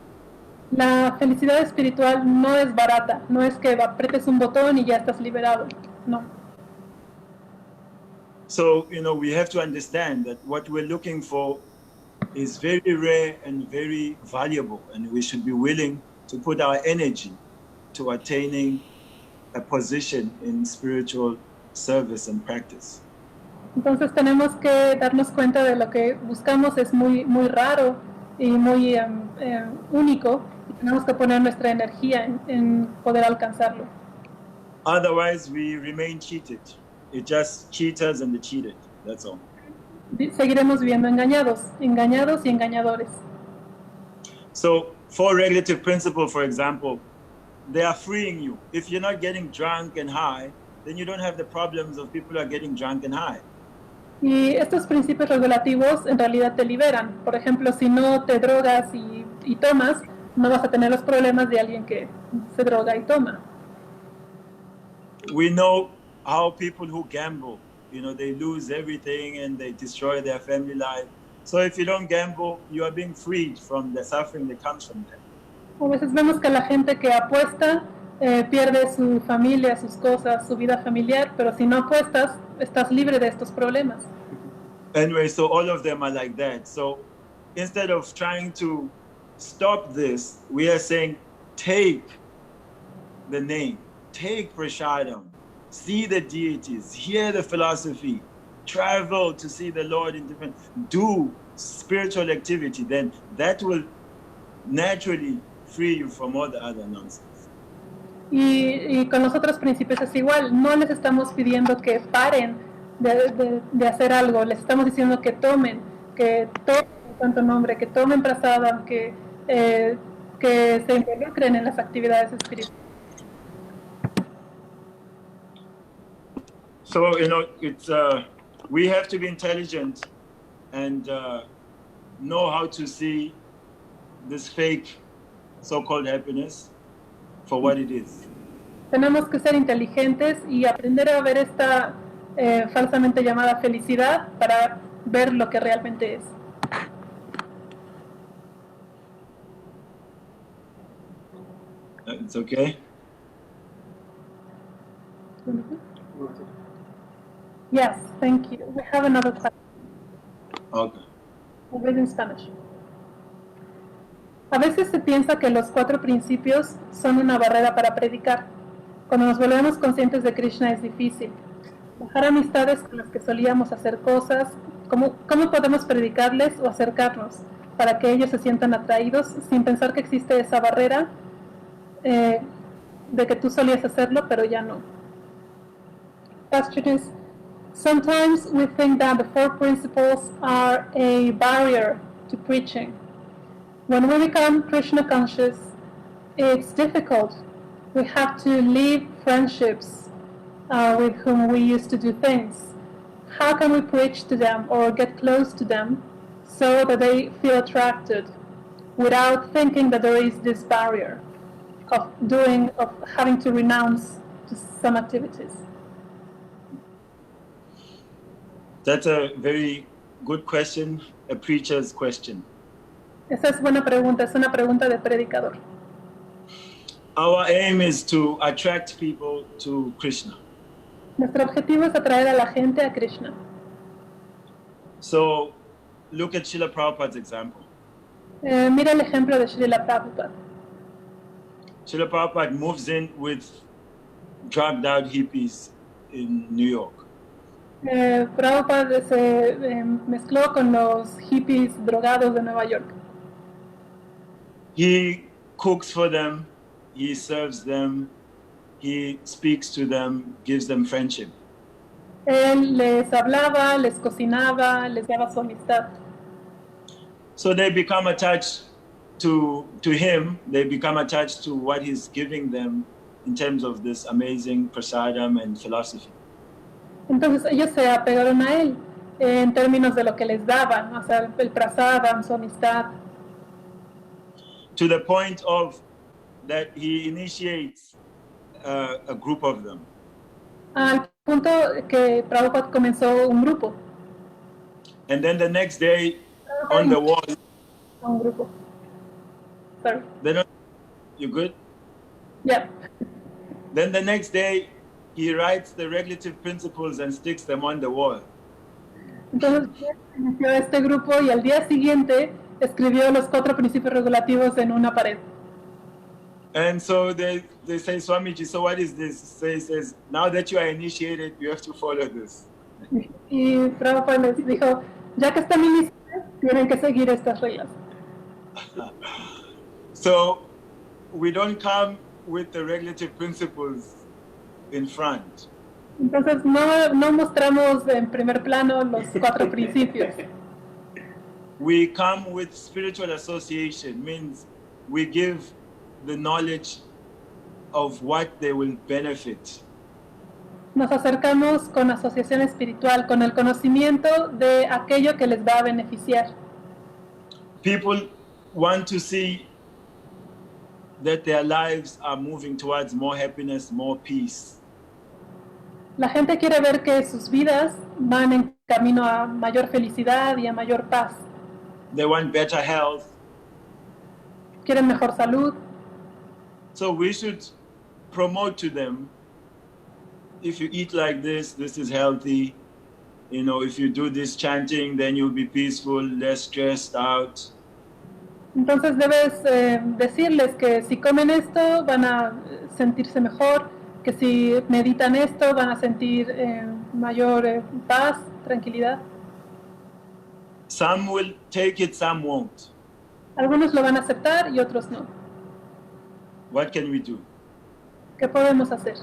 La felicidad espiritual no es barata, no es que apretes un botón y ya estás liberado, no. So, you know, we have to understand that what we're looking for is very rare and very valuable, and we should be willing to put our energy to attaining a position in spiritual service and practice. Entonces tenemos que darnos cuenta de lo que buscamos es muy, muy raro y muy único, y tenemos que poner nuestra energía en poder alcanzarlo. Otherwise, we remain cheated. It just cheaters and the cheated. That's all. Seguiremos viviendo engañados y engañadores. So, for regulative principle, for example, they are freeing you. If you're not getting drunk and high, then you don't have the problems of people who are getting drunk and high. Y estos principios regulativos en realidad te liberan. Por ejemplo, si no te drogas y tomas, no vas a tener los problemas de alguien que se droga y toma. We know how people who gamble, you know, they lose everything and they destroy their family life. So if you don't gamble, you are being freed from the suffering that comes from that. A veces vemos que la gente que apuesta pierde su familia, sus cosas, su vida familiar, pero si no apuestas, estás libre de estos problemas. Anyway, so all of them are like that. So instead of trying to stop this, we are saying, take the name, take Prashadam, see the deities, hear the philosophy, travel to see the Lord in different, do spiritual activity, then that will naturally free you from all the other nonsense. Y con los otros principios es igual, no les estamos pidiendo que paren de hacer algo, les estamos diciendo que tomen el santo nombre, que tomen prasadam, que se involucren en las actividades espirituales. So, you know, it's we have to be intelligent and know how to see this fake so-called happiness for what it is. Tenemos que ser inteligentes y aprender a ver esta falsamente llamada felicidad para ver lo que realmente es. It's okay? Yes, thank you. We have another question. Okay. I'll read in Spanish. A veces se piensa que los 4 principios son una barrera para predicar. Cuando nos volvemos conscientes de Krishna es difícil. Dejar amistades con las que solíamos hacer cosas, ¿cómo podemos predicarles o acercarnos para que ellos se sientan atraídos sin pensar que existe esa barrera de que tú solías hacerlo pero ya no? Question is, sometimes we think that the 4 principles are a barrier to preaching. When we become Krishna conscious, it's difficult We have to leave friendships with whom we used to do things. How can we preach to them or get close to them so that they feel attracted without thinking that there is this barrier of having to renounce to some activities? That's a very good question, a preacher's question. Esa es buena pregunta, es una pregunta de predicador. Our aim is to attract people to Krishna. Nuestro objetivo es atraer a la gente a Krishna. So look at Srila Prabhupada's example. Mira el ejemplo de Srila Prabhupada. Srila Prabhupada moves in with drugged out hippies in New York. Prabhupada se mezcló con los hippies drogados de Nueva York. He cooks for them, he serves them, he speaks to them, gives them friendship. Él les hablaba, les cocinaba, les daba su amistad. So they become attached to him, they become attached to what he's giving them in terms of this amazing prasadam and philosophy. Entonces ellos se apegaron a él en términos de lo que les daba, o sea, el prasadam, su amistad. To the point of that he initiates a group of them. Al punto que Prabhupada comenzó un grupo. And then the next day on the wall. Un grupo. Sorry. You good? Yeah. Then the next day he writes the regulative principles and sticks them on the wall. Entonces inició este grupo y al día siguiente escribió los 4 principios regulativos en una pared. And so they say, Swamiji, so what is this? He says, now that you are initiated, you have to follow this. Y Prabhupada les dijo, ya que están iniciados, tienen que seguir estas reglas. So we don't come with the regulative principles in front. Entonces no mostramos en primer plano los 4 principios. We come with spiritual association, means we give the knowledge of what they will benefit. Nos acercamos con asociación espiritual, con el conocimiento de aquello que les va a beneficiar. People want to see that their lives are moving towards more happiness, more peace. La gente quiere ver que sus vidas van en camino a mayor felicidad y a mayor paz. They want better health. Quieren mejor salud. So we should promote to them, if you eat like this is healthy. You know, if you do this chanting, then you'll be peaceful, less stressed out. Entonces debes decirles que si comen esto van a sentirse mejor, que si meditan esto van a sentir mayor paz, tranquilidad. Some will take it, some won't. Algunos lo van a aceptar y otros no. What can we do? ¿Qué podemos hacer?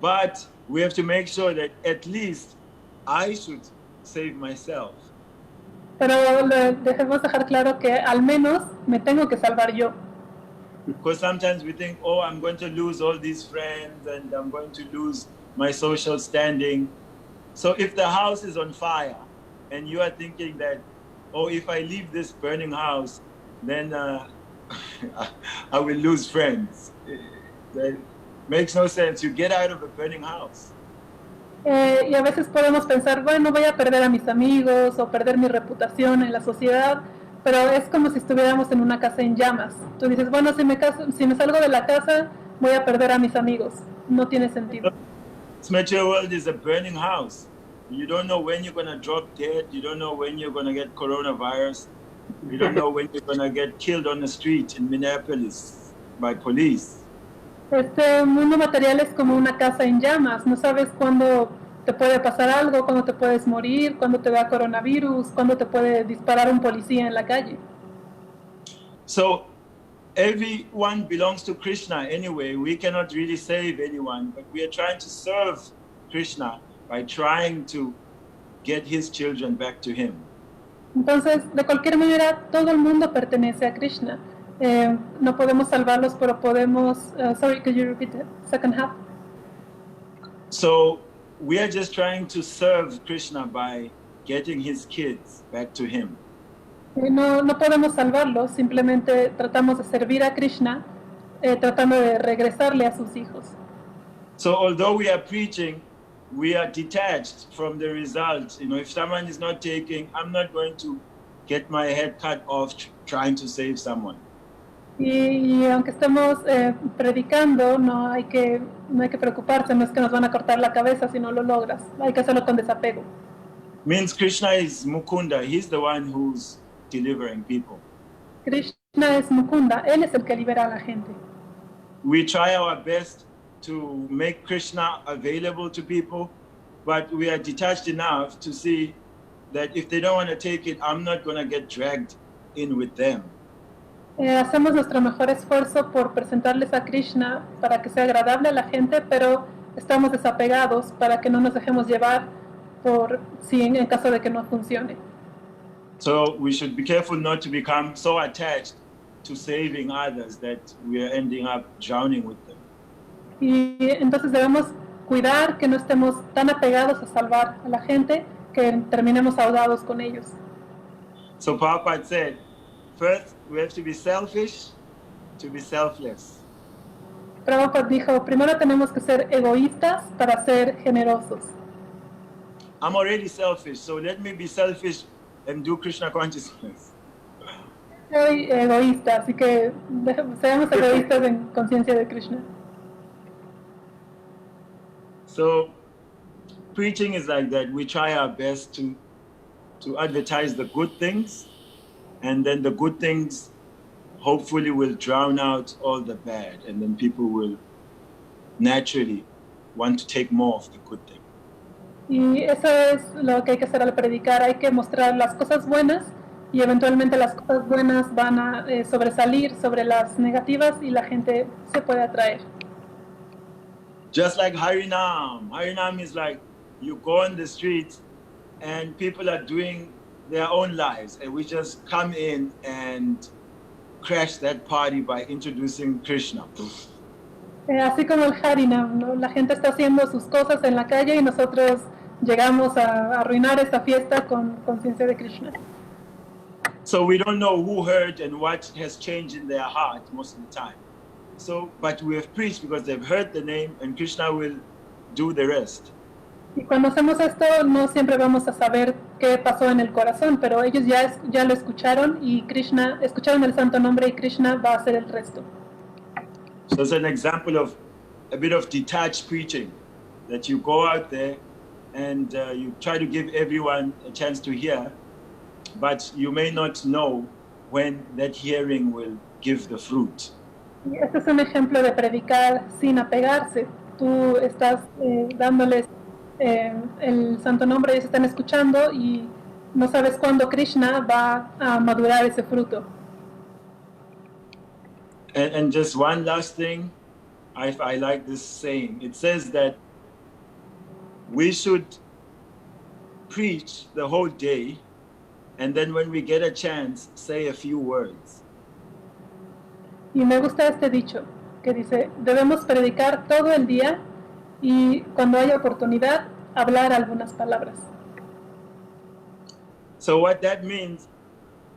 But we have to make sure that at least I should save myself. Pero debemos dejar claro que al menos me tengo que salvar yo. Because sometimes we think, oh, I'm going to lose all these friends and I'm going to lose my social standing. So if the house is on fire and you are thinking that, oh, if I leave this burning house, then I will lose friends. That makes no sense. You get out of a burning house. Y a veces podemos pensar, bueno, voy a perder a mis amigos o perder mi reputación en la sociedad, pero es como si estuviéramos en una casa en llamas. Tú dices, bueno, si me salgo de la casa, voy a perder a mis amigos. No tiene sentido. This material world is a burning house. You don't know when you're going to drop dead. You don't know when you're going to get coronavirus. You don't know when you're going to get killed on the street in Minneapolis by police. Este mundo material es como una casa en llamas. No sabes cuándo te puede pasar algo, cuándo te puedes morir, cuándo te da coronavirus, cuándo te puede disparar un policía en la calle. So everyone belongs to Krishna anyway. We cannot really save anyone, but we are trying to serve Krishna by trying to get his children back to him. Entonces, de cualquier manera, todo el mundo pertenece a Krishna. No podemos salvarlos, pero podemos... sorry, could you repeat the second half? So we are just trying to serve Krishna by getting his kids back to him. No podemos salvarlos, simplemente tratamos de servir a Krishna, tratando de regresarle a sus hijos. So although we are preaching, we are detached from the result. You know, if someone is not taking, I'm not going to get my head cut off trying to save someone. Y aunque estemos predicando, no hay que preocuparse, no es que nos van a cortar la cabeza si no lo logras, hay que hacerlo con desapego. Means Krishna is Mukunda, he's the one who's delivering people. Krishna es Mukunda, él es el que libera a la gente. We try our best to make Krishna available to people, but we are detached enough to see that if they don't want to take it, I'm not going to get dragged in with them. Hacemos nuestro mejor esfuerzo por presentarles a Krishna para que sea agradable a la gente, pero estamos desapegados para que no nos dejemos llevar por si en caso de que no funcione. So we should be careful not to become so attached to saving others that we are ending up drowning with them. Y entonces debemos cuidar que no estemos tan apegados a salvar a la gente que terminemos ahogados con ellos. So Prabhupada said, first we have to be selfish to be selfless. Prabhupada dijo, primero tenemos que ser egoístas para ser generosos. I'm already selfish, so let me be selfish and do Krishna consciousness. Soy egoísta, así que seamos egoístas en conciencia de Krishna. So preaching is like that. We try our best to advertise the good things, and then the good things hopefully will drown out all the bad, and then people will naturally want to take more of the good thing. Y eso es lo que hay que hacer al predicar, hay que mostrar las cosas buenas y eventualmente las cosas buenas van a sobresalir sobre las negativas y la gente se puede atraer. Just like Harinam. Harinam is like you go on the streets and people are doing their own lives, and we just come in and crash that party by introducing Krishna. Así como el Harinam, ¿no? La gente está haciendo sus cosas en la calle y nosotros llegamos a arruinar esta fiesta con conciencia de Krishna. So we don't know who heard and what has changed in their heart most of the time. So, but we have preached because they've heard the name, and Krishna will do the rest. Y cuando hacemos esto, no siempre vamos a saber qué pasó en el corazón, pero ellos ya lo escucharon y Krishna, escucharon el santo nombre y Krishna va a hacer el resto. So it's an example of a bit of detached preaching, that you go out there and you try to give everyone a chance to hear, but you may not know when that hearing will give the fruit. Y este es un ejemplo de predicar sin apegarse. Tú estás dándoles el santo nombre, ellos están escuchando y no sabes cuándo Krishna va a madurar ese fruto. And just one last thing, I like this saying. It says that we should preach the whole day, and then when we get a chance, say a few words. Y me gusta este dicho que dice, debemos predicar todo el día y cuando haya oportunidad, hablar algunas palabras. So what that means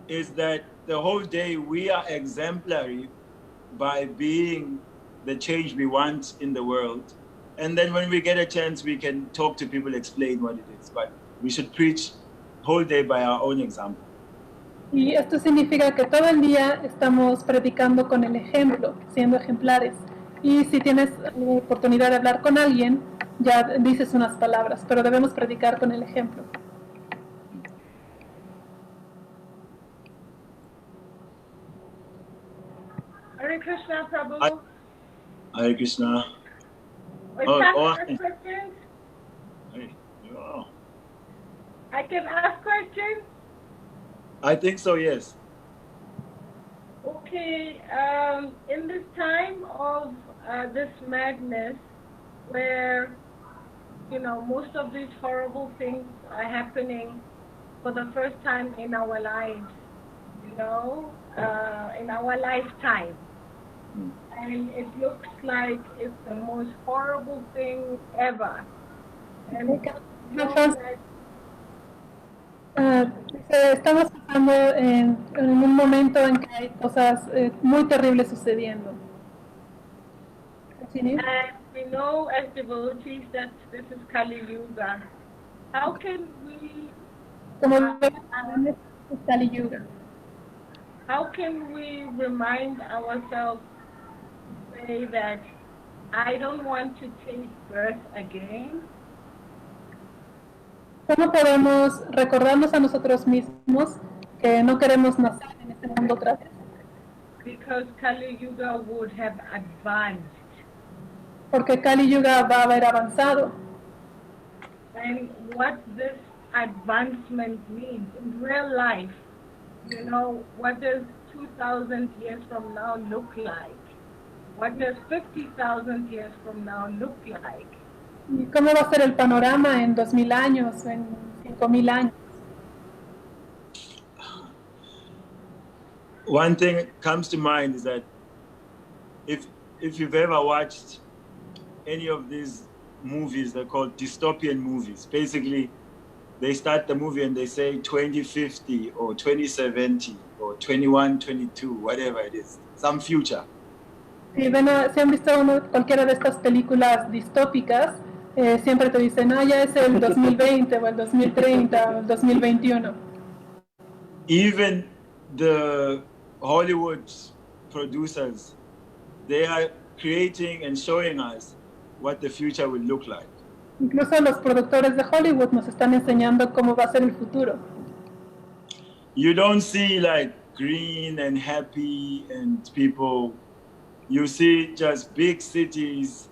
is that the whole day we are exemplary by being the change we want in the world. And then when we get a chance, we can talk to people, explain what it is. But we should preach whole day by our own example. Y esto significa que todo el día estamos predicando con el ejemplo, siendo ejemplares. Y si tienes oportunidad de hablar con alguien, ya dices unas palabras, pero debemos predicar con el ejemplo. Hare Krishna, Prabhu. Hare Krishna. Is Oh, that oh. questions? Hey, oh. I can ask questions? I think so, yes. Okay, in this time of this madness, where, you know, most of these horrible things are happening for the first time in our lives, in our lifetime. And it looks like it's the most horrible thing ever. And estamos pasando en un momento en que hay cosas muy terribles sucediendo. And we know as devotees that this is Kali Yuga. How can we Kali Yuga. How can we remind ourselves, say that I don't want to take birth again? ¿Cómo podemos recordarnos a nosotros mismos que no queremos nacer en este mundo otra vez? Because Kali Yuga would have advanced. Porque Kali Yuga va a haber avanzado. And what this advancement means in real life, what does 2,000 years from now look like? What does 50,000 years from now look like? ¿Y cómo va a ser el panorama en 2000 años, en 5000 años? One thing that comes to mind is that if you've ever watched any of these movies, they're called dystopian movies. Basically, they start the movie and they say 2050 or 2070 or 2122, whatever it is, some future. Si han visto cualquiera de estas películas distópicas, siempre te dicen, ya es el 2020 o el 2030 o el 2021. Even the Hollywood producers, they are creating and showing us what the future will look like. Incluso los productores de Hollywood nos están enseñando cómo va a ser el futuro. You don't see like green and happy and people. You see just big cities,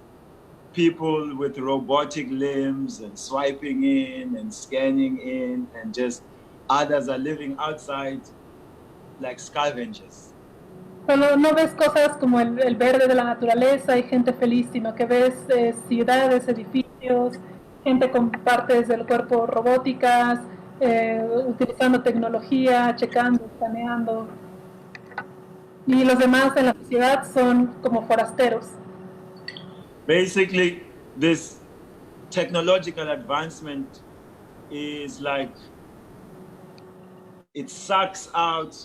people with robotic limbs and swiping in and scanning in, and just others are living outside like scavengers. Solo no ves cosas como el verde de la naturaleza y gente feliz, sino que ves ciudades, edificios, gente con partes del cuerpo robóticas, utilizando tecnología, checando, escaneando. Y los demás en la sociedad son como forasteros. Basically, this technological advancement is like, it sucks out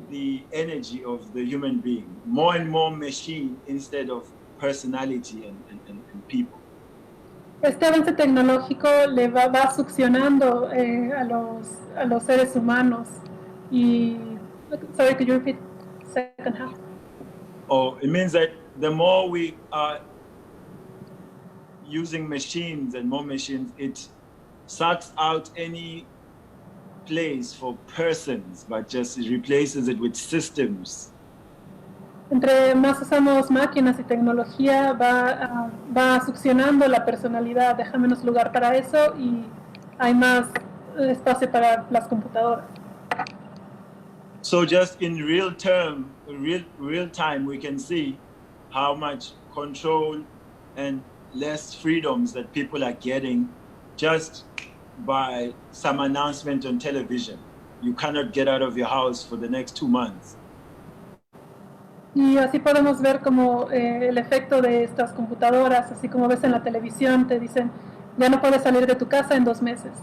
the energy of the human being. More and more machine instead of personality and people. Este avance tecnológico le va succionando a los seres humanos. Y, sorry, could you repeat the second half? Oh, it means that the more we are using machines and more machines, it sucks out any place for persons, but just replaces it with systems. Entre más usamos máquinas y tecnología, va succionando la personalidad, deja menos lugar para eso y hay más espacio para las computadoras. So just in real time, we can see how much control and less freedoms that people are getting just by some announcement on television. You cannot get out of your house for the next 2 months. Y así podemos ver como el efecto de estas computadoras, así como ves en la televisión, te dicen, ya no puedes salir de tu casa en 2 meses.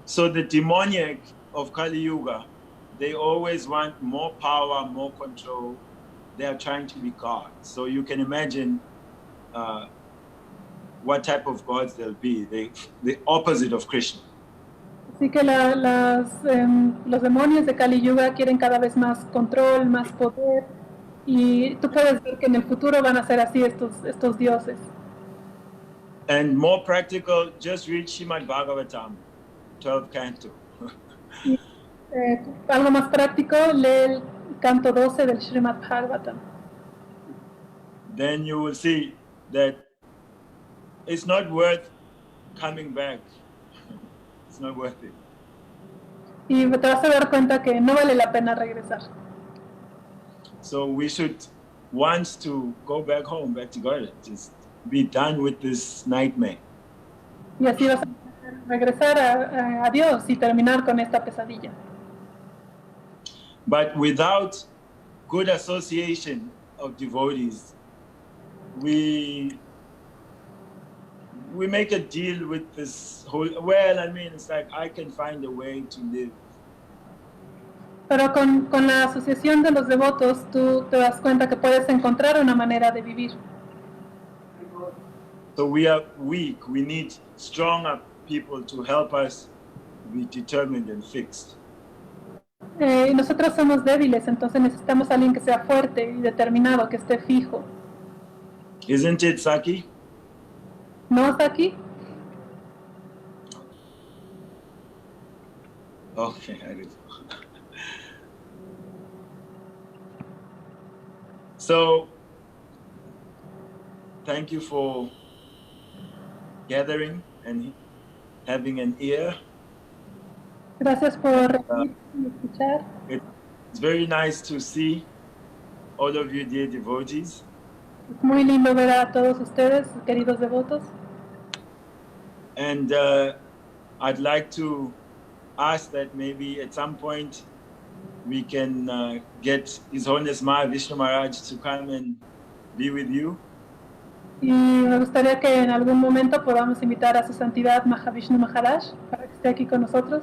So the demoniac of Kali Yuga, they always want more power, more control. They are trying to be God. So you can imagine what type of gods they'll be. The opposite of Krishna. Así que los demonios de Kali Yuga quieren cada vez más control, más poder, y tú puedes ver que en el futuro van a ser así estos dioses. And more practical, just read Srimad Bhagavatam, 12th canto. Y, algo más práctico, lee el canto 12 del Srimad Bhagavatam. Then you will see that it's not worth coming back. It's not worth it. Y te vas a dar cuenta que no vale la pena regresar. So we should want to go back home, back to God, just be done with this nightmare. Y así vas a regresar a Dios y terminar con esta pesadilla. But without good association of devotees, we make a deal with this whole, well, I mean, it's like I can find a way to live. Pero con la asociación de los devotos, tú te das cuenta que puedes encontrar una manera de vivir. So we are weak. We need stronger people to help us be determined and fixed. Y nosotros somos débiles, entonces necesitamos a alguien que sea fuerte y determinado, que esté fijo. Isn't it, Saki? ¿No está aquí? Okay, I did. So, thank you for gathering and having an ear. Gracias por escuchar. It's very nice to see all of you, dear devotees. Es muy lindo ver a todos ustedes, queridos devotos. And I'd like to ask that maybe at some point we can get His Holiness Vishnu Maharaj to come and be with you. Y me gustaría que en algún momento podamos invitar a su santidad Mahavishnu Maharaj para que esté aquí con nosotros.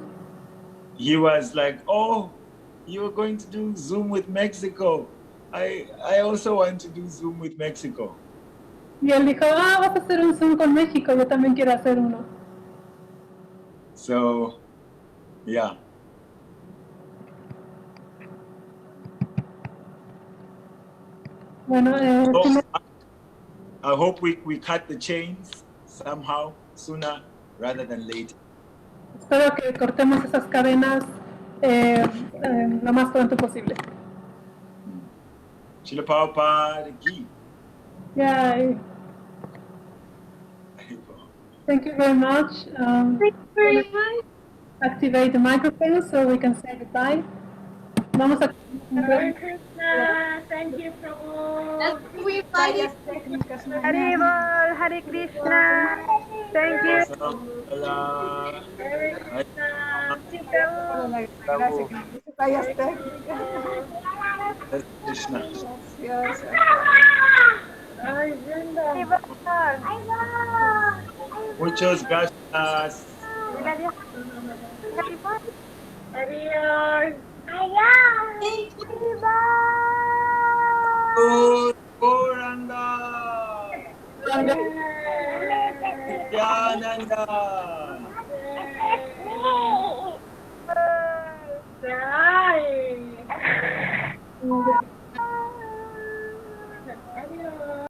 He was like, oh, you're going to do Zoom with Mexico. I also want to do Zoom with Mexico. Y él dijo, vas a hacer un Zoom con México, yo también quiero hacer uno. So, yeah. Bueno, So, I hope we cut the chains somehow sooner rather than later. Espero que cortemos esas cadenas lo más pronto posible. Srila Prabhupada ki. Yeah. Thank you very much. Thank you very much. Activate the microphone so we can say goodbye. Vamos a... Hare Krishna, thank you for all. Varias técnicas. Haribol, Hare Krishna. Thank you. Hare Krishna. Gracias. Varias técnicas. Krishna. Gracias. Ay, Brenda. Muchas gracias. Gracias. Adiós. Goranga. Nityananda. Bye.